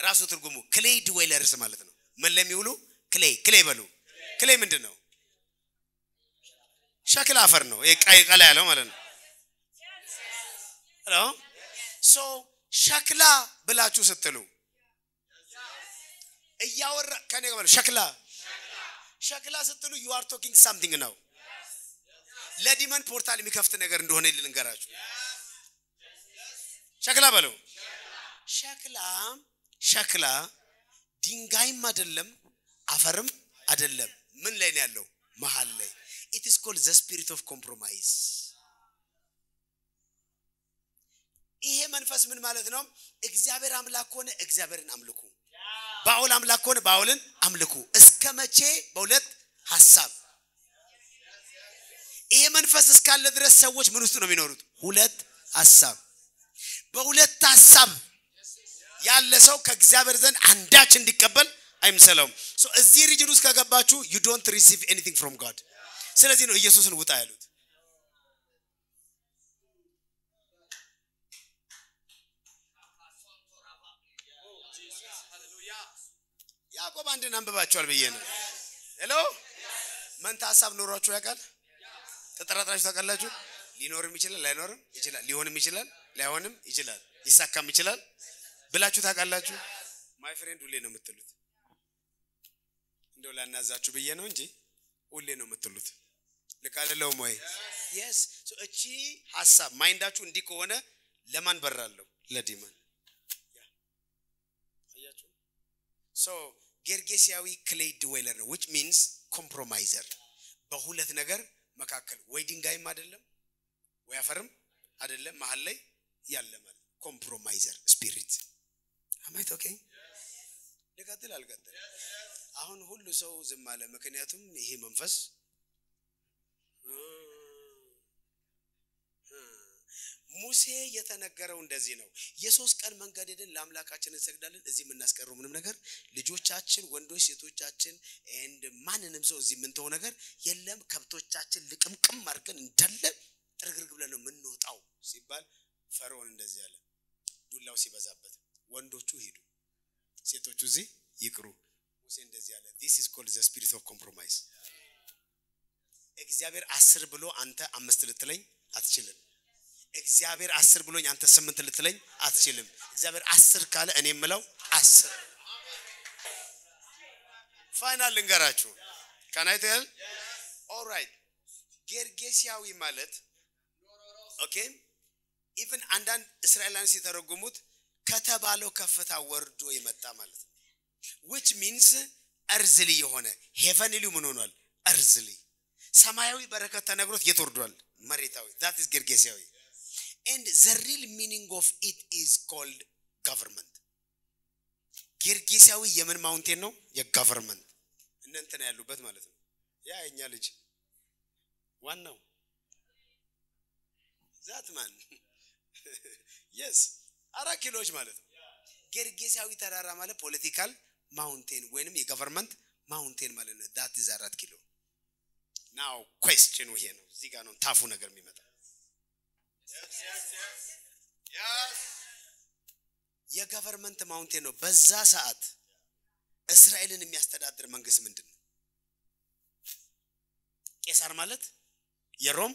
Speaker 1: ራሱ ትርጉሙ clay dwellers ማለት ነው ምን ለሚውሉ clay በሉ clay ምንድነው ሸክላ አፈር ነው የቃይ ቀላ ያለው ማለት ነው ሄሎ ሶ ሸክላ ብላችሁ ስትሉ እያወራ ከኔ ጋር ሸክላ ስትሉ you are talking something now ለዲመን ፖርታል የሚከፍት ነገር እንደሆነ ልንገራችሁ ሸክላ በሉ ሸክላ ድንጋይም አይደለም አፈርም አይደለም ምን ላይ ነው ያለው መሃል ላይ it is called the spirit of compromise ይሄ መንፈስ ምን ማለት ነው እግዚአብሔር አምላክ ሆነ እግዚአብሔርን አምልኩ ባውል አምላክ ሆነ ባውልን አምልኩ እስከመቼ በሁለት ሐሳብ ይሄ መንፈስ እስካለ ድረስ ሰዎች ምን ውስጥ ነው የሚኖሩት ሁለት ሐሳብ በሁለት ሐሳብ ያለ ሰው ከእግዚአብሔር ዘንድ አንዳች እንዲቀበል አይምሰለውም so እዚህ ሪጅን ውስጥ ከገባችሁ you don't receive anything from God ስለዚህ ነው ኢየሱስን ውጣ ያሉት ያዕቆብ አንድን አንብባችኋል ብዬ ነው ሄሎ መንታ ሐሳብ ኖሯችሁ ያውቃል ተጠራጥራችሁ ታውቃላችሁ ሊኖርም ይችላል ላይኖርም ይችላል ሊሆንም ይችላል ላይሆንም ይችላል ሊሳካም ይችላል ብላችሁ ታውቃላችሁ ማይ ፍሬንድ ሁሌ ነው የምትሉት እንደው ላናዛችሁ ብዬ ነው እንጂ ሁሌ ነው የምትሉት ልክ አይደለም ወይ yes so እቺ ሐሳብ ማይንዳችሁ እንዲህ ከሆነ ለማን በራለው ለዲመን አያችሁ so ገርጌሳዊ clay dweller ነው which means compromiser በሁለት ነገር መካከል ወይ ድንጋይም አይደለም ወይ አፈርም አይደለም መሃል ላይ ያለ ማለት compromiser spirit am I talking ለቀጥል አልቀጥል አሁን ሁሉ ሰው ዝም አለ ምክንያቱም ይሄ መንፈስ ሙሴ የተነገረው እንደዚህ ነው የሶስት ቀን መንገድ ሄደን ለአምላካችን እንሰግዳለን እዚህ የምናስቀረው ምንም ነገር ልጆቻችን ወንዶች ሴቶቻችን and ማንንም ሰው እዚህ ምን ተው ነገር የለም ከብቶቻችን ልቅምቅም አድርገን እንዳለ ጥርግርግ ብለን ነው የምንወጣው ሲባል ፈርዖን እንደዚህ ያለ ዱላው ሲበዛበት ወንዶቹ ሄዱ ሴቶቹ እዚህ ይቅሩ ሙሴ እንደዚህ ያለ this is called the spirit of compromise እግዚአብሔር 10 ብሎ አንተ 5 ልትለኝ አትችልም እግዚአብሔር 10 ብሎኝ አንተ 8 ልትለኝ አትችልም እግዚአብሔር 10 ካለ እኔ የምለው 10 ፋይናል ልንገራችሁ can I tell all right ገርጌሳዊ ማለት okay even አንዳንድ እስራኤላውያን ሲተረጉሙት ከተባለው ከፍታ ወርዶ የመጣ ማለት ነው which means earthly የሆነ heavenly ምን ሆኗል earthly ሰማያዊ በረከት ተነግሮት የት ወርዷል መሬታዊ that is ጌርጌሳዊ and the real meaning of it is called government ጌርጌሳዊ የምን ማውንቴን ነው የgovernment እንንተና ያሉበት ማለት ነው ያ የኛ ልጅ ዋናው that man yes 4 ኪሎዎች ማለት ነው ጌርጌሳዊ ተራራ ማለት ፖለቲካል ማውንቴን ወይንም የገቨርንመንት ማውንቴን ማለት ነው that is 4 ኪሎ now question ይሄ ነው እዚህ ጋር ነው ታፉ ነገር የሚመጣ yes የገቨርንመንት ማውንቴን ነው በዛ ሰዓት እስራኤልን የሚያስተዳድር መንግስት ምንድነው ቄሳር ማለት የሮም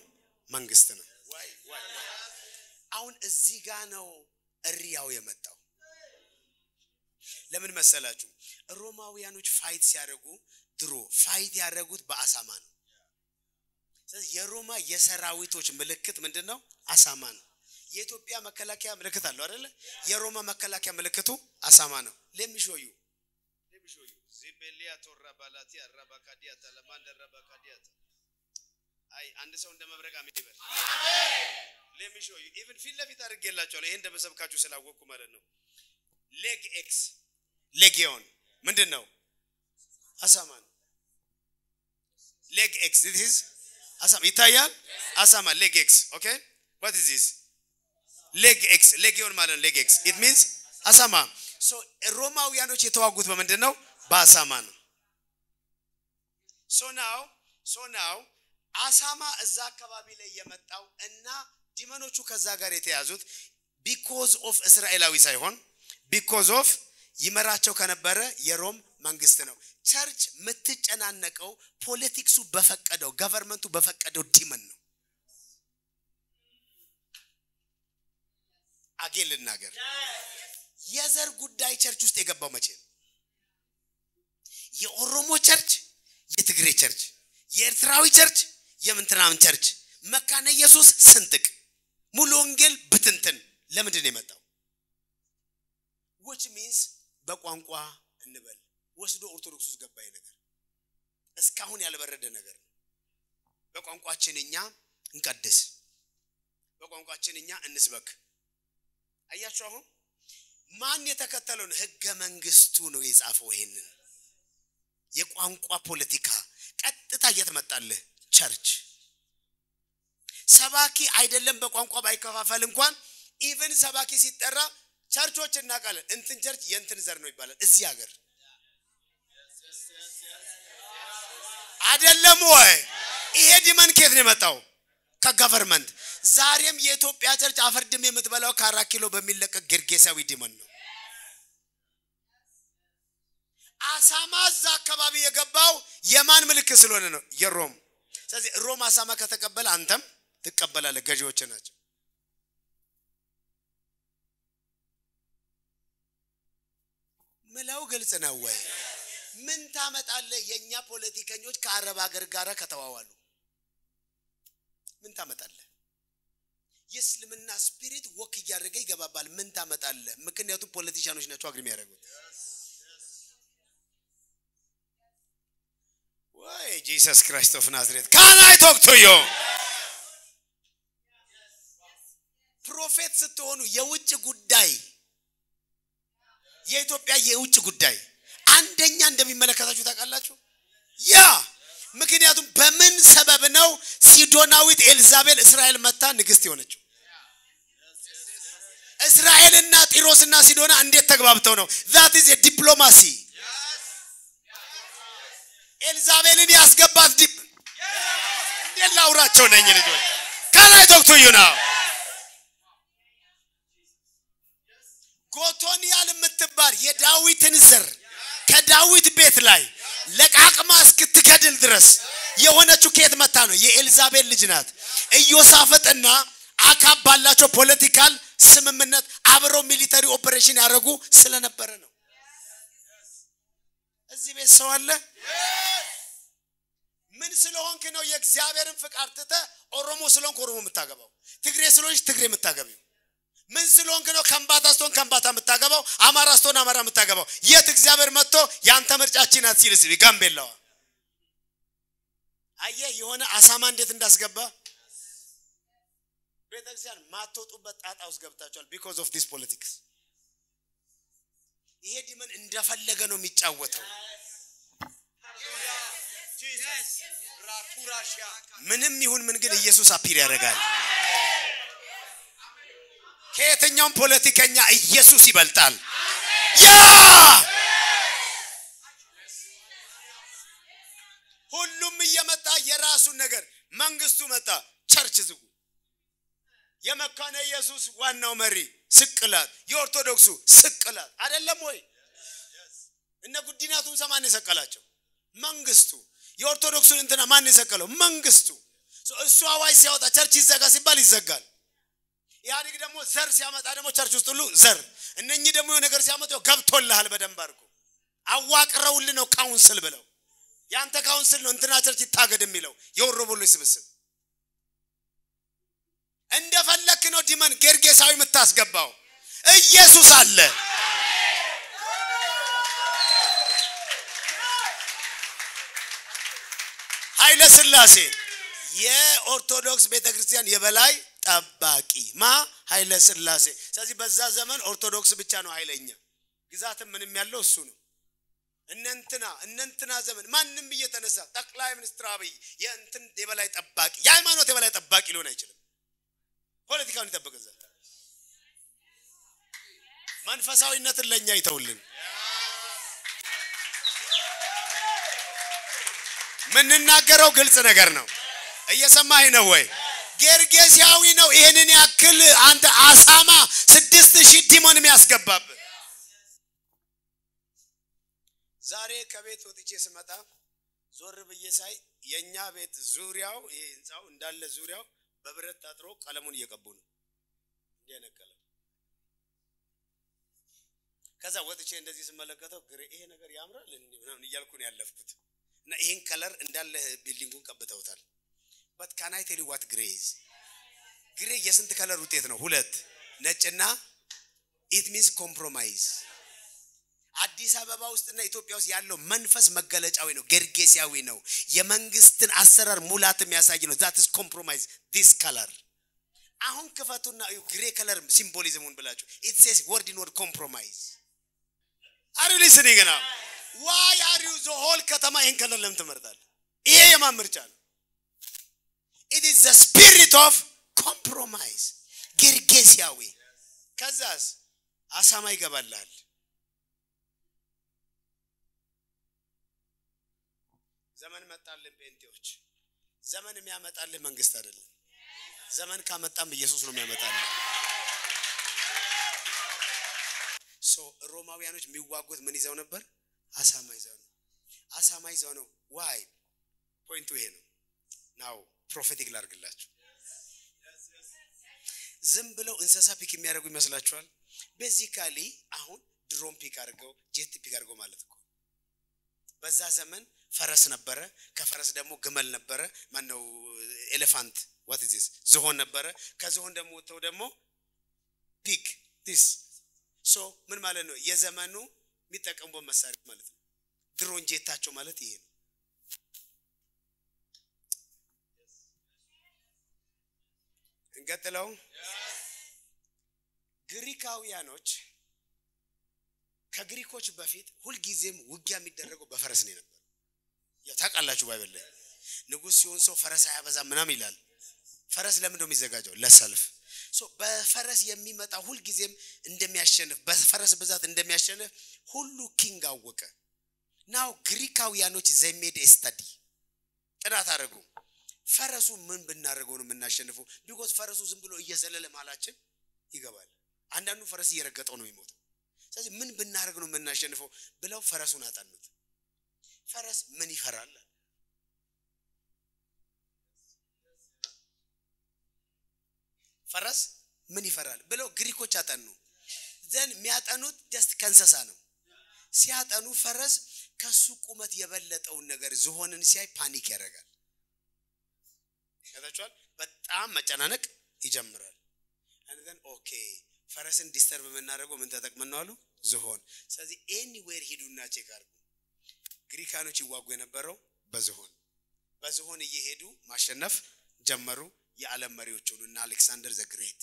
Speaker 1: መንግስት ነው አሁን እዚህ ጋር ነው እሪያው የመጣው ለምን መሰላችሁ ሮማውያኖች ፋይት ሲያደርጉ ድሮ ፋይት ያደረጉት በአሳማ ነው ስለዚህ የሮማ የሰራዊቶች ምልክት ምንድነው አሳማ ነው የኢትዮጵያ መከላከያ ምልክት አለው አይደለ የሮማ መከላከያ ምልክቱ አሳማ ነው let me show you ዚቤሊያ ቶራባላቲ አራባካዲያ ተለማንደ አራባካዲያ አይ አንድ ሰው እንደመብረቅ አሜን አሜን let me show you even ፊት ለፊት አድርጌላችኋለሁ ይሄን እንደመሰብካችሁ ስላወቅኩ ማለት ነው leg x legion ምንድነው አሳማ ነው leg x this is አሳማ ይታያል አሳማ leg x okay what is this leg x legion ማለት leg x it means አሳማ so ሮማውያኖች የተዋጉት በምንድነው በአሳማ ነው so now አሳማ እዛ አካባቢ ላይ የመጣው እና ዲመኖቹ ከዛ ጋር የተያዙት because of እስራኤላዊ ሳይሆን because of ይመራቸው ከነበረ የሮም መንግስት ነው ቸርች ምትጨናነቀው ፖለቲክሱ በፈቀደው ገቨርንመንቱ በፈቀደው ዲመን ነው አገለናገር የዘር ጉዳይ ቸርች ውስጥ የገባው መቼ ነው የኦሮሞ ቸርች የትግሬ ቸርች የኤርትራዊ ቸርች የምንትናም ቸርች መካነ ኢየሱስ ስንጥቅ ሙሉ ወንጌል ብትንትን ለምንድን ነው የመጣው which means በቋንቋ እንበል ወስዶ ኦርቶዶክስ ገባይ ነገር እስካሁን ያልበረደ ነገር በቋንቋችንኛ እንቀድስ በቋንቋችንኛ እንስበክ አያችሁ አሁን ማን የተከተለው ህገ መንግስቱ ነው የጻፈው ይሄንን የቋንቋ ፖለቲካ ቀጥታ እየተመጣለ ቸርች ሰባኪ አይደለም በቋንቋ ባይከፋፈል እንኳን ኢቭን ሰባኪ ሲጠራ ቸርቾች እናቃለን እንትን ቸርች የእንትን ዘር ነው ይባላል እዚህ ሀገር አይደለም ወይ ይሄ ዲመን ከየት ነው የመጣው ከገቨርንመንት ዛሬም የኢትዮጵያ ቸርች አፈርድም የምትበላው ከ4 ኪሎ በሚለቀቅ ጌርጌሳዊ ዲመን ነው አሳማ እዛ አካባቢ የገባው የማን ምልክት ስለሆነ ነው የሮም ስለዚህ ሮም አሳማ ከተቀበለ አንተም ትቀበላለህ ገዢዎች ናቸው መላው ግልጽ ነው ወይ ምን ታመጣለህ የኛ ፖለቲከኞች ከአረብ ሀገር ጋር ከተዋዋሉ ምን ታመጣለህ የእስልምና ስፒሪት ወክ ያደረገ ይገባባል ምን ታመጣለህ ምክንያቱም ፖለቲሻኖች ናቸው አግሪ የሚያደርጉት ወይ Jesus Christ of Nazareth can I talk to you ፕሮፌት ስትሆኑ የውጭ ጉዳይ የኢትዮጵያ የውጭ ጉዳይ አንደኛ እንደሚመለከታችሁ ታውቃላችሁ ያ ምክንያቱም በምን ሰበብ ነው ሲዶናዊት ኤልዛቤል እስራኤል መጣ ንግስት ሆነች እስራኤልና ጢሮስና ሲዶና እንዴት ተግባብተው ነው that is a diplomacy ኤልዛቤልን ያስገባት እንዴት ላውራቸው ነኝ ልጆች can I talk to you now ጎቶኒያል የምትባል የዳዊትን ዘር ከዳዊት ቤት ላይ ለቃቅማ እስክትከድል ድረስ የሆነችው ከየት መጣ ነው የኤልዛቤል ልጅ ናት ኢዮሳፍጥና አካብ ባላቸው ፖለቲካል ስምምነት አብረው ሚሊተሪ ኦፕሬሽን ያደረጉ ስለነበረ ነው እዚህ ቤት ሰው አለ ምን ስለሆንክ ነው የእግዚአብሔርን ፍቃድ ተተ ኦሮሞ ስለሆንክ ኦሮሞ የምታገባው ትግሬ ስለሆንሽ ትግሬ የምታገቢው ምን ስለሆንክ ነው ከምባታ ስቶን ከምባታ የምታገባው አማራ ስቶን አማራ የምታገባው የት እግዚአብሔር መጥቶ ያንተ ምርጫችን አትሲልስ ጋምቤላው አየ የሆነ አሳማ እንዴት እንዳስገባ ቤተክርስቲያን ማትወጡበት ጣጣ ውስጥ ገብታችኋል because of this politics ይሄ ዲመን እንደፈለገ ነው የሚጫወተው ምንም ይሁን ምን ግን ኢየሱስ አፒር ያደርጋል ከየትኛውም ፖለቲከኛ ኢየሱስ ይበልጣል ያ ሁሉም እየመጣ የራሱን ነገር መንግስቱ መጣ ቸርች ዝጉ የመካነ ኢየሱስ ዋናው መሪ ስቅላት የኦርቶዶክሱ ስቅላት አይደለም ወይ እነ ጉዲናቱን ሰማን ይሰቀላቸው መንግስቱ የኦርቶዶክሱን እንትና ማን ይሰቀለው መንግስቱ እሱ አዋጅ ሲያወጣ ቸርች ይዘጋ ሲባል ይዘጋል ያዲግ ደግሞ ዘር ሲያመጣ ደግሞ ቸርች ውስጥ ሁሉ ዘር እነኚህ ደግሞ ነገር ሲያመጡ ገብቶልሃል በደንብ አድርጎ አዋቅረውልህ ነው ካውንስል ብለው ያንተ ካውንስል ነው እንትና ቸርች ይታገድ የሚለው የወሮቦሎ ስብስብ እንደፈለክ ነው ዲመን ጌርጌሳዊ የምታስገባው ኢየሱስ አለ ኃይለ ሥላሴ የኦርቶዶክስ ቤተክርስቲያን የበላይ ጠባቂ ማ ኃይለ ሥላሴ ስለዚህ በዛ ዘመን ኦርቶዶክስ ብቻ ነው ኃይለኛ ግዛትም ምንም ያለው እሱ ነው እነንትና ዘመን ማንንም እየተነሳ ጠቅላይ ሚኒስትር አብይ የእንትን የበላይ ጠባቂ የሃይማኖት የበላይ ጠባቂ ሊሆን አይችልም ፖለቲካውን ይተበቀዘ መንፈሳዊነትን ለኛ ይተውልን ምንናገረው ግልጽ ነገር ነው እየሰማህ ነው ወይ ጌርጌሲያዊ ነው ይሄንን ያክል አንተ አሳማ 6000 ዲሞን የሚያስገባብ ዛሬ ከቤት ወጥቼ ስመጣ ዞር ብዬ ሳይ የኛ ቤት ዙሪያው ይሄ ህንጻው እንዳለ ዙሪያው በብረት ታጥሮ ቀለሙን እየቀቡ ነው እንደነቀለ ከዛ ወጥቼ እንደዚህ ስመለከተው ግሬ ይሄ ነገር ያምራል እንዴ እያልኩ ነው ያለፍኩት እና ይሄን ከለር እንዳለ ቢልዲንጉን ቀብተውታል but can I tell you what gray is gray የስንት ከለር ውጤት ነው ሁለት ነጭና it means compromise አዲስ አበባ ውስጥና ኢትዮጵያ ውስጥ ያለው መንፈስ መገለጫዊ ነው ጌርጌሲያዊ ነው የመንግስትን አሰራር ሙላት የሚያሳይ ነው that is compromise this color አሁን ከፈቱና ግሬ ከለር ሲምቦሊዝሙን ብላችሁ it says word in word compromise are you listening now why are you the whole ከተማ ይሄን ከለር ለምን ተመርጣል ይሄ የማምርጫ ነው it is the spirit of compromise ጌርጌሲያዊ ከዛስ አሳማ ይገባላል ዘመን መጣልን ጴንጤዎች ዘመን የሚያመጣልን መንግስት አይደለም ዘመን ካመጣም ኢየሱስ ነው የሚያመጣልን ሮማውያኖች የሚዋጉት ምን ይዘው ነበር አሳማ ይዘው ነው why ፖይንቱ ይሄ ነው now prophetic ላርግላችሁ ዝም ብለው እንሰሳ ፒክ የሚያደርጉ ይመስላችኋል basically አሁን ድሮን ፒክ አድርገው ጄት ፒክ አድርገው ማለት ነው በዛ ዘመን ፈረስ ነበረ ከፈረስ ደግሞ ግመል ነበረ ማን ነው ኤሌፋንት what is this ዝሆን ነበረ ከዝሆን ደግሞ ወጥተው ደግሞ ፒግ this so ምን ማለት ነው የዘመኑ የሚጠቀሙበት መሳሪያ ማለት ነው ድሮን ጄታቸው ማለት ይሄ ነው እንቀጥለው ግሪካውያኖች ከግሪኮች በፊት ሁሉ ጊዜም ውጊያ የሚደረገው በፈረስ ነው ነበር ያታቃላችሁ ባይበል ላይ ንጉስ ሲሆን ሰው ፈረስ አያበዛ ምናም ይላል ፈረስ ለምን ነው የሚዘጋጀው ለሰልፍ so በፈረስ የሚመጣ ሁሉ ጊዜም እንደሚያሸንፍ በፈረስ ብዛት እንደሚያሸንፍ ሁሉ ኪንግ አወቀ now ግሪካውያኖች they made a study ጥናት አደረጉ ፈረሱ ምን ብናደርገው ነው የምናሸንፈው because ፈረሱ ዝም ብሎ እየዘለለ ማላችን ይገባል አንዳንዱ ፈረስ እየረገጠው ነው የሚሞተው ስለዚህ ምን ብናደርግ ነው የምናሸንፈው ብለው ፈረሱን አጣኑት ፈረስ ምን ይፈራል ፈረስ ምን ይፈራል ብለው ግሪኮች አጣኑ ዘን የሚያጠኑት just ከንሰሳ ነው ሲያጠኑ ፈረስ ከሱ ቁመት የበለጠው ነገር ዝሆንን ሲያይ ፓኒክ ያደርጋል ያታችኋል በጣም መጨናነቅ ይጀምራል and then okay ፈረስን ዲስተርብ የምናደርገው ምን ተጠቅመን ነው አሉ ዝሆን ስለዚህ anywhere ሄዱና ቼክ አድርጉ ግሪካኖች ይዋጉ የነበረው በዝሆን እየሄዱ ማሸነፍ ጀመሩ የዓለም መሪዎች ሆኑና አሌክሳንደር ዘ ግሬት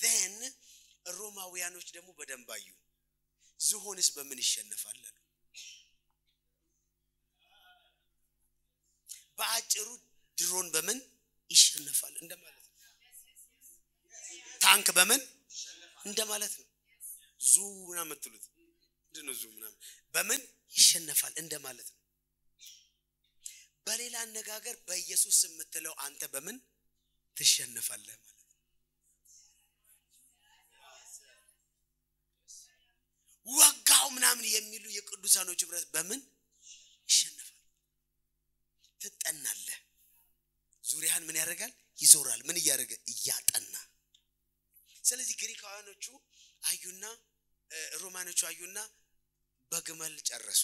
Speaker 1: then ሮማውያኖች ደግሞ በደንብ አዩ ዝሆንስ በምን ይሸነፋል አሉ በአጭሩ ድሮን በምን ይሸነፋል እንደማለት ነው ታንክ በምን እንደማለት ነው ዙ ምናምን የምትሉት ምንድነው ዙ ምናምን በምን ይሸነፋል እንደማለት ነው በሌላ አነጋገር በኢየሱስ የምትለው አንተ በምን ትሸነፋለህ ማለት ወጋው ምናምን የሚሉ የቅዱሳኖች ህብረት በምን ይሸነፋል ትጠናለህ ዙሪያን ምን ያደርጋል ይዞራል ምን ያደርጋል እያጠና ስለዚህ ግሪካውያኖቹ አዩና ሮማኖቹ አዩና በግመል ጨረሱ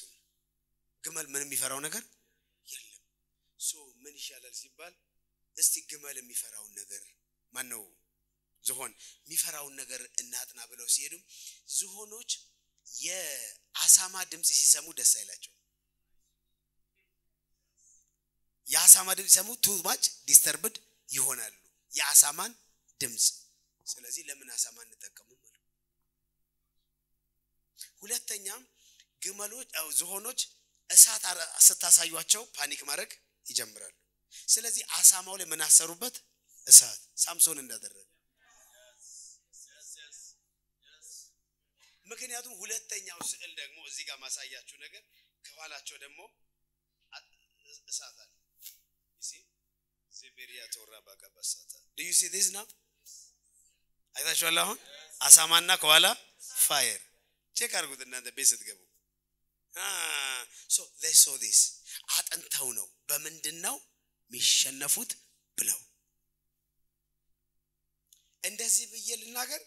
Speaker 1: ግመል ምን የሚፈራው ነገር የለም ሶ ምን ይሻላል ሲባል እስቲ ግመል የሚፈራው ነገር ማን ነው ዝሆን የሚፈራው ነገር እናጥና ብለው ሲሄዱ ዝሆኖች የአሳማ ድምጽ ሲሰሙ ደስ አይላቸው የአሳማ ድምጽ ሲሰሙ too much disturbed ይሆናሉ የአሳማን ድምጽ ስለዚህ ለምን አሳማ እንጠቀሙ ማለት ሁለተኛ ግመሎች ዝሆኖች እሳት ስታሳዩአቸው ፓኒክ ማድረግ ይጀምራሉ ስለዚህ አሳማው ላይ ምን አሰሩበት እሳት ሳምሶን እንዳደረገ ምክንያቱም ሁለተኛው ስዕል ደግሞ እዚህ ጋር ማሳያችሁ ነገር ከኋላቸው ደግሞ እሳት አለ እሺ ዘቤሪያ ተወራ ባጋባሳታ do you see this now አይታችኋል አሁን አሳማና ከኋላ ፋየር ቼክ አድርጉት እናንተ ቤት ስትገቡ so they saw this አጥንተው ነው በመንድነው ሚሸነፉት ብለው እንደዚህ ብዬ ልናገር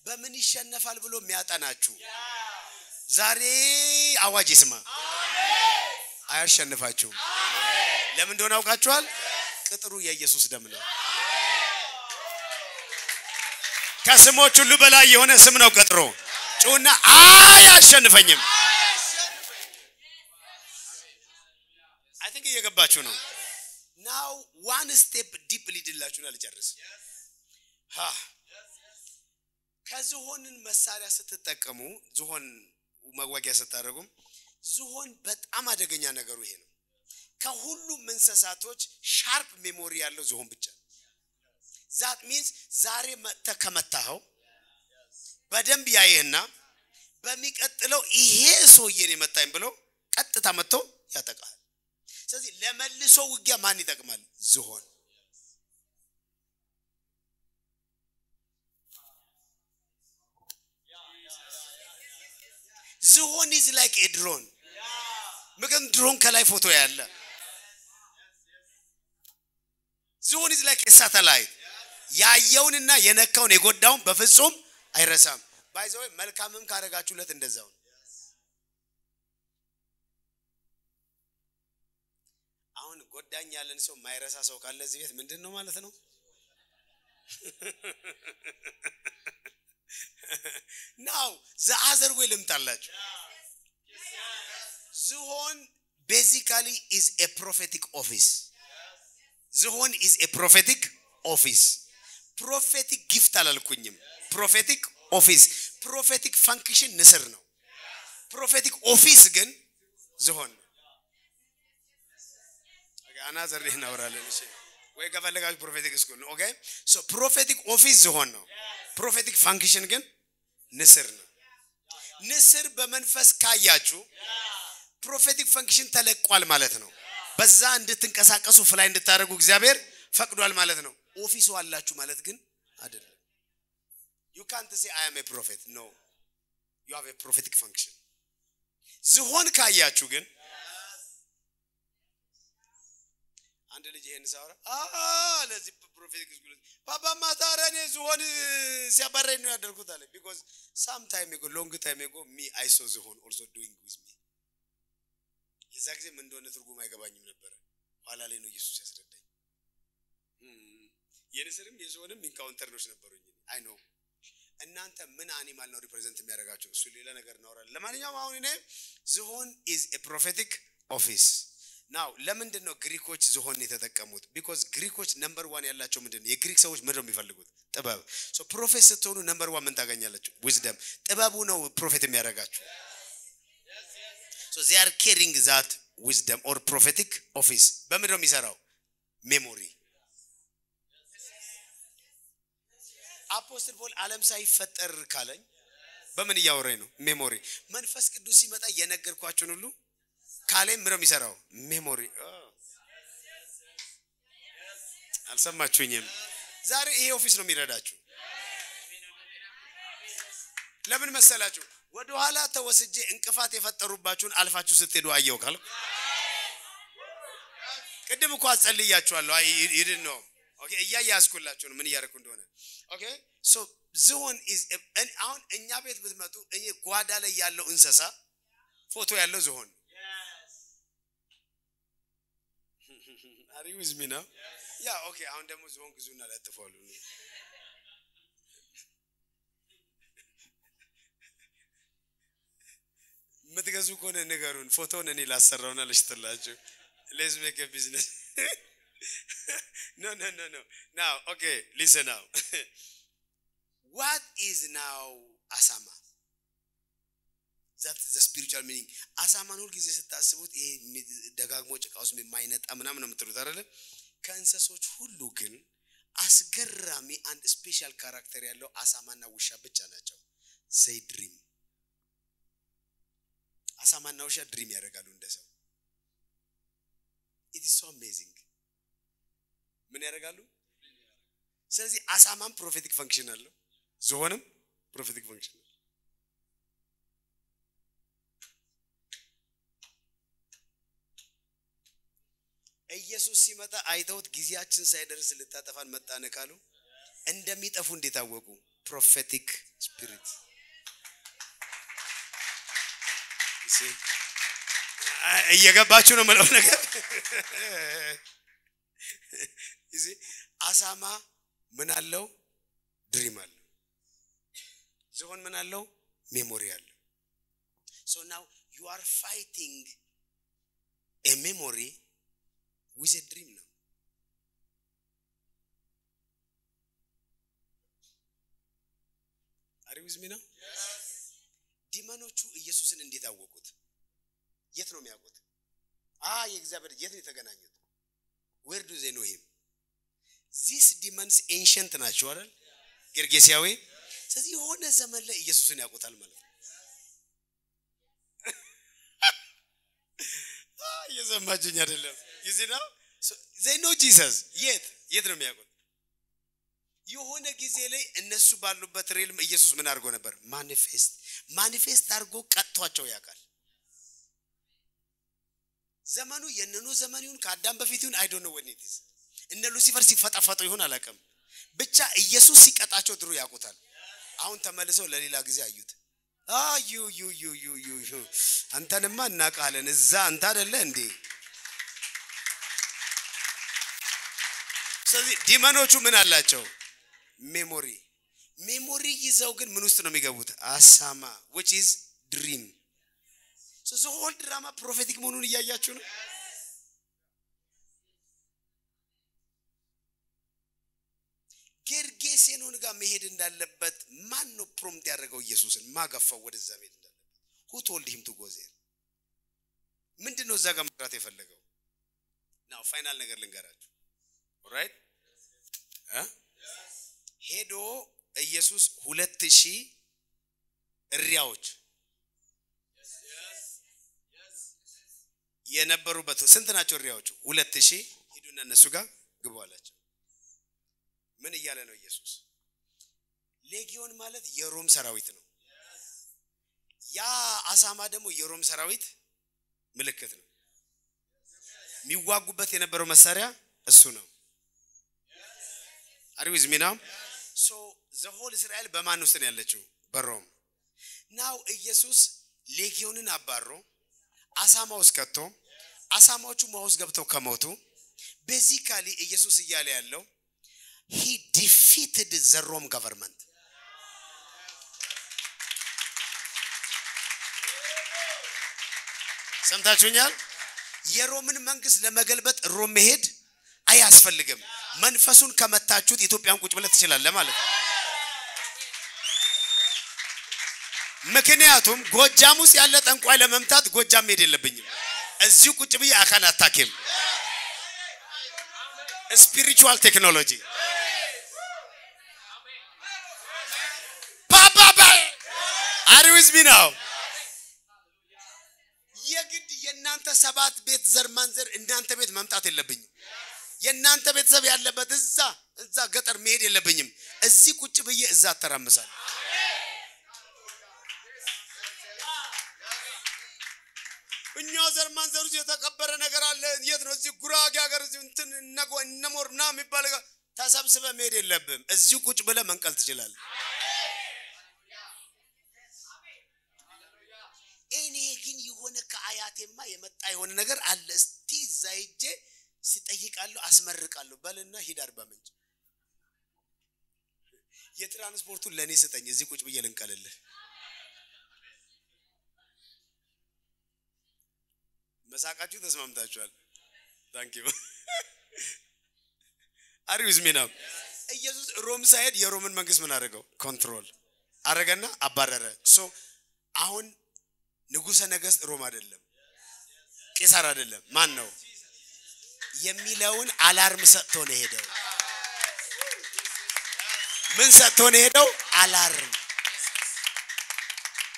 Speaker 1: በምን ይሸነፋል ብሎ የሚያጠናችሁ ዛሬ አዋጅ ይስማ አሜን አያሸንፋችሁ አሜን ለምን እንደሆነ አውቃችኋል ቅጥሩ የኢየሱስ ደም ነው ከስሞች ሁሉ በላይ የሆነ ስም ነው ቅጥሩ ጩና አያሸንፈኝም I think እየገባችሁ ነው now one step deeply ድላችሁና ልጨርስ ከዝሆንን መሳሪያ ስትጠቀሙ ዝሆን መዋጊያ ስታደርጉ ዝሆን በጣም አደገኛ ነገሩ ይሄ ነው ከሁሉም እንስሳቶች ሻርፕ ሜሞሪ ያለው ዝሆን ብቻ that means ዛሬ ተከመታው በደንብ ያየህና በሚቀጥለው ይሄ ሰውዬን የመታኝ ብሎ ቀጥታ መጥቶ ያጠቃል ስለዚህ ለመልሶ ውጊያ ማን ይጠቅማል ዝሆን ዝሆን is like a drone ምክን ድሮን ከላይ ፎቶ ያለ ዝሆን is like a satellite ያየውንና የነካውን የጎዳውን በፍጹም አይረሳም ባይዘው መልካምም ካረጋችሁለት እንደዛው አሁን ጎዳኝ ያለን ሰው ማይረሳ ሰው ካለ እዚህ ቤት ምንድነው ማለት ነው now the other way ልምጣላችሁ ዝሆን basically is a prophetic office ዝሆን is a prophetic office prophetic gift አላልኩኝም prophetic office prophetic function ንስር ነው prophetic office ግን ዝሆን another day እናወራለን እሺ ወይ ከፈለጋችሁ prophetic school ነው okay so prophetic office ዝሆን ነው prophetic function ግን ንስር ነው ንስር በመንፈስ ካያችሁ prophetic function ተለቋል ማለት ነው በዛ እንድትንቀሳቀሱ ፍላይ እንድታረጉ እግዚአብሔር ፈቅዷል ማለት ነው ኦፊሱ አላችሁ ማለት ግን አይደለም you can't say I am a prophet no you have a prophetic function ዝሆን ካያችሁ ግን አንድ ልጅ ይሄን ሳወራ ለዚህ prophetic school ባባ ማታረኔ ዝሆን ሲያባረኝ ነው ያደርኩት አለ because some time ago long time ago me I saw ዝሆን also doing with me የዛ ጊዜ ምን እንደሆነ ትርጉም አይገባኝም ነበር ኋላ ላይ ነው ኢየሱስ ያስረዳኝ የንስርም የዝሆንም ኢንካውንተርኖች ነበሩኝ I know እናንተ ምን አኒማል ነው ሪፕሬዘንት የሚያደርጋችሁ እሱ ሌላ ነገር ነው አወራለሁ ለማንኛውም አሁን እኔ ዝሆን is a prophetic office ናው ለምንድነው ግሪኮች ዝሆን የተጠቀሙት because ግሪኮች ነምበር 1 ያላቸው ምንድነው የግሪክ ሰዎች ምንድነው የሚፈልጉት ጥበብ so ፕሮፌት ስትሆኑ ነምበር 1 ምን ታገኛላችሁ wisdom ጥበቡ ነው ፕሮፌት የሚያደርጋችሁ so they are carrying that wisdom or prophetic office በምንድነው የሚሰራው memory አፖስቶል ፖል ዓለም ሳይፈጠር ካለኝ በምን ያወራኝ ነው ሜሞሪ መንፈስ ቅዱስ ሲመጣ የነገርኳችሁን ሁሉ ካለም ምንም ይሰራው ሜሞሪ አልሰማችሁኝም ዛሬ ይሄ ኦፊስ ነው የሚረዳችሁ ለምን መሰላችሁ ወደ ኋላ ተወስጄ እንቅፋት የፈጠሩባችሁን አልፋችሁ ስትሄዱ አየው ካል ቅድም እኮ አጸልያችኋለሁ ይድን ነው ኦኬ እያያስኩላችሁ ነው ምን ያርኩ እንደሆነ ኦኬ ሶ ዝሆን is አሁን እኛ ቤት ብትመጡ እኔ ጓዳ ላይ ያለው እንሰሳ ፎቶ ያለው ዝሆን are you with me now yeah okay አሁን ደግሞ ዝሆን ግዙና ለጥፋሉ ምትገዙ ኮነ ነገሩን ፎቶን እኔ ላሰራውና ለሽተላችሁ let's make a business no now okay listen now what is now asama that is the spiritual meaning asama ነው ጊዜ ስታስቡት ይሄ ደጋግሞ ጭቃውስ የማይነጣ ምናምን ነው የምትሉት አይደል ከእንሰሶች ሁሉ ግን አስገራሚ አንድ ስፔሻል ካራክተር ያለው አሳማና ውሻ ብቻ ናቸው say dream አሳማና ውሻ ድሪም ያደርጋሉ እንደሰው it is so amazing ምን ያደርጋሉ ስለዚህ አሳማም ፕሮፌቲክ ፈንክሽን አለው ዝሆንም ፕሮፌቲክ ፈንክሽን ኢየሱስ ሲመጣ አይተውት ጊዜያችን ሳይደርስ ልታጠፋን መጣነ ካሉ እንደሚጠፉ እንዴታወቁ ፕሮፌቲክ ስፒሪት እየገባችሁ ነው ማለት ነገር እዚ አሳማ ምን አለው ድሪም አለው ዝሆን ምን አለው ሜሞሪ አለው so now you are fighting a memory with a dream now are you with me now yes ዲማኖቹ ኢየሱስን እንዴት አወቁት የት ነው የሚያውቁት የእግዚአብሔር የት ነው የተገናኙት where do they know him these demons ancient ናቸው አይደል ጌርጌሲያዊ ስለዚህ የሆነ ዘመን ላይ ኢየሱስን ያውቁታል ማለት ነው የዘማጅኝ አይደለም you see now so they know Jesus የት ነው የሚያውቁት የሆነ ጊዜ ላይ እነሱ ባሉበት ሪልም ኢየሱስ ምን አድርጎ ነበር ማኒፌስት አድርጎ ቀጥቷቸው ያውቃል ዘመኑ የነኑ ዘመኑን ከአዳም በፊቱን I don't know when it is እነ ሉሲፈር ሲፈጣፈጡ ይሆን አላቀም ብቻ ኢየሱስ ሲቀጣቸው ድሮ ያውቁታል አሁን ተመልሰው ለሌላ ጊዜ አዩት ዩ አንተንማ እናቃለን እዛ አንተ አይደለ እንዴ ስለዚህ ዲማኖቹ ምን አላቸው ሜሞሪ ይዘው ግን ምን ውስጥ ነው የሚገቡት አሳማ which is dream so the whole drama prophetic መሆኑን ያያችሁ ነው ጌርጌሴኖን ጋር መሄድ እንዳለበት ማን ነው ፕሮምፕት ያደረገው ኢየሱስን ማጋፋው ወደዛ መሄድ እንዳለበት who told him to go there ምንድነው እዛ ጋር መስራት የፈለገው now ፋይናል ነገር ልንገራችሁ alright ሄዶ ኢየሱስ 2000 እሪያዎች የነበሩበት ስንት ናቸው እሪያዎቹ 2000 ሄዱና እነሱ ጋር ግቡ አላቸው ምን ይያለ ነው ኢየሱስ ሌጊዮን ማለት የሮም ሰራዊት ነው ያ አሳማ ደግሞ የሮም ሰራዊት ምልክት ነው የሚዋጉበት የነበረው መሳሪያ እሱ ነው are you with me now so the whole Israel በማን ውስጥ ነው ያለችው በሮም now ኢየሱስ ሌጊዮንን አባሮ አሳማው እስከቶ አሳማዎቹ ማውስ ገብተው ከሞቱ basically ኢየሱስ ይያለ ያለው he defeated the Rome government ሰምታችሁኛል የሮምን መንግስት ለመገልበጥ ሮም መሄድ አያስፈልግም መንፈሱን ከመታችሁት ኢትዮጵያን ቁጭ ብለ ትችላለህ ማለት ነው ምክንያቱም ጎጃም ውስጥ ያለ ጠንቋይ ለመምታት ጎጃም መሄድ የለብኝም እዚሁ ቁጭ ብዬ አካን አታከም spiritual technology papa are you with me now የግድ የናንተ ሰባት ቤት ዘር ማንዘር እናንተ ቤት መምጣት የለብኝም የናንተ ቤተሰብ ያለበት እዛ ገጠር መሄድ የለብኝም እዚህ ቁጭ ብዬ እዛ ተራመሳል እኛ ዘር ማንዘሩ የተቀበረ ነገር አለ የት ነው እዚህ ጉራጌ ሀገር እዚህ እንትን እነሞርና የሚባል ተሰብስበ መሄድ የለብም እዚህ ቁጭ ብለ መንቀል ትችላል እኔ ግን የሆነ ከአያቴማ የመጣ የሆነ ነገር አለ እስቲ ዛይጄ ሲጠይቃለሁ አስመርቃለሁ በልና ሂድ አርባ ምንጭ የትራንስፖርቱን ለኔ ሰጠኝ እዚህ ቁጭ ብዬ ልንቀልልህ መሳቃችሁ ተስማምታችኋል thank you are you with me now ኢየሱስ ሮም ሳይሄድ የሮምን መንግስት ምን አደረገው ኮንትሮል አረጋና አባረረ ሶ አሁን ንጉሰ ነገስት ሮም አይደለም ቄሳር አይደለም ማን ነው የሚለውን አላርም ሰጥቶ ነው ሄደው ምን ሰጥቶ ነው ሄደው አላርም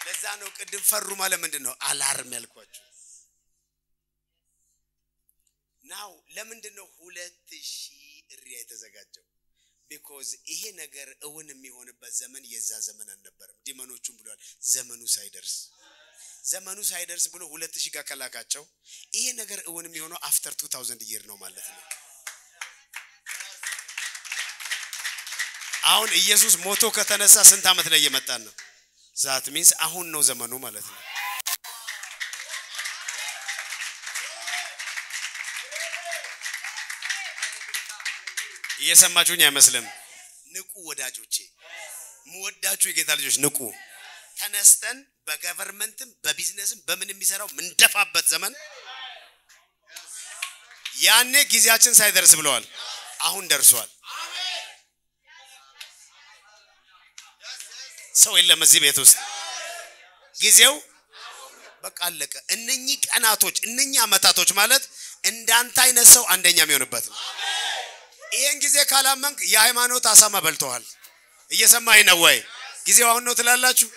Speaker 1: ለዛ ነው ቅድም ፈሩ ማለት ምንድነው አላርም ያልኳችሁ ናው ለምንድነው 2000 እሪያ የተዘጋጀው because ይሄ ነገር እውን የሚሆንበት ዘመን የዛ ዘመን አልነበረም ዲመኖቹም ብለዋል ዘመኑ ሳይደርስ ብሎ 2000 ጋር ከላካቸው ይሄ ነገር እውን የሚሆነው after 2000 year ነው ማለት ነው አሁን ኢየሱስ ሞቶ ከተነሳ ስንት አመት ላይ እየመጣን ነው that means አሁን ነው ዘመኑ ማለት ነው እየሰማችሁኝ አይመስልም ንቁ ወዳጆቼ ሙወዳችሁ የጌታ ልጆች ንቁ ተነስተን በገቨርንመንትም በቢዝነስም በምን የሚሰራው ምንደፋበት ዘመን ያኔ ጊዜያችን ሳይደርስ ብለዋል አሁን ደርሷል ሰው የለም እዚህ ቤት ውስጥ ጊዜው በቃ አለቀ እነኚህ ቀናቶች እነኚህ አመታቶች ማለት እንዳንተ አይነት ሰው አንደኛ የሚሆንበት ነው ይሄን ጊዜ ካላመንክ የሃይማኖት አሳማ በልተዋል እየሰማኸኝ ነው ወይ ጊዜው አሁን ነው ትላላችሁ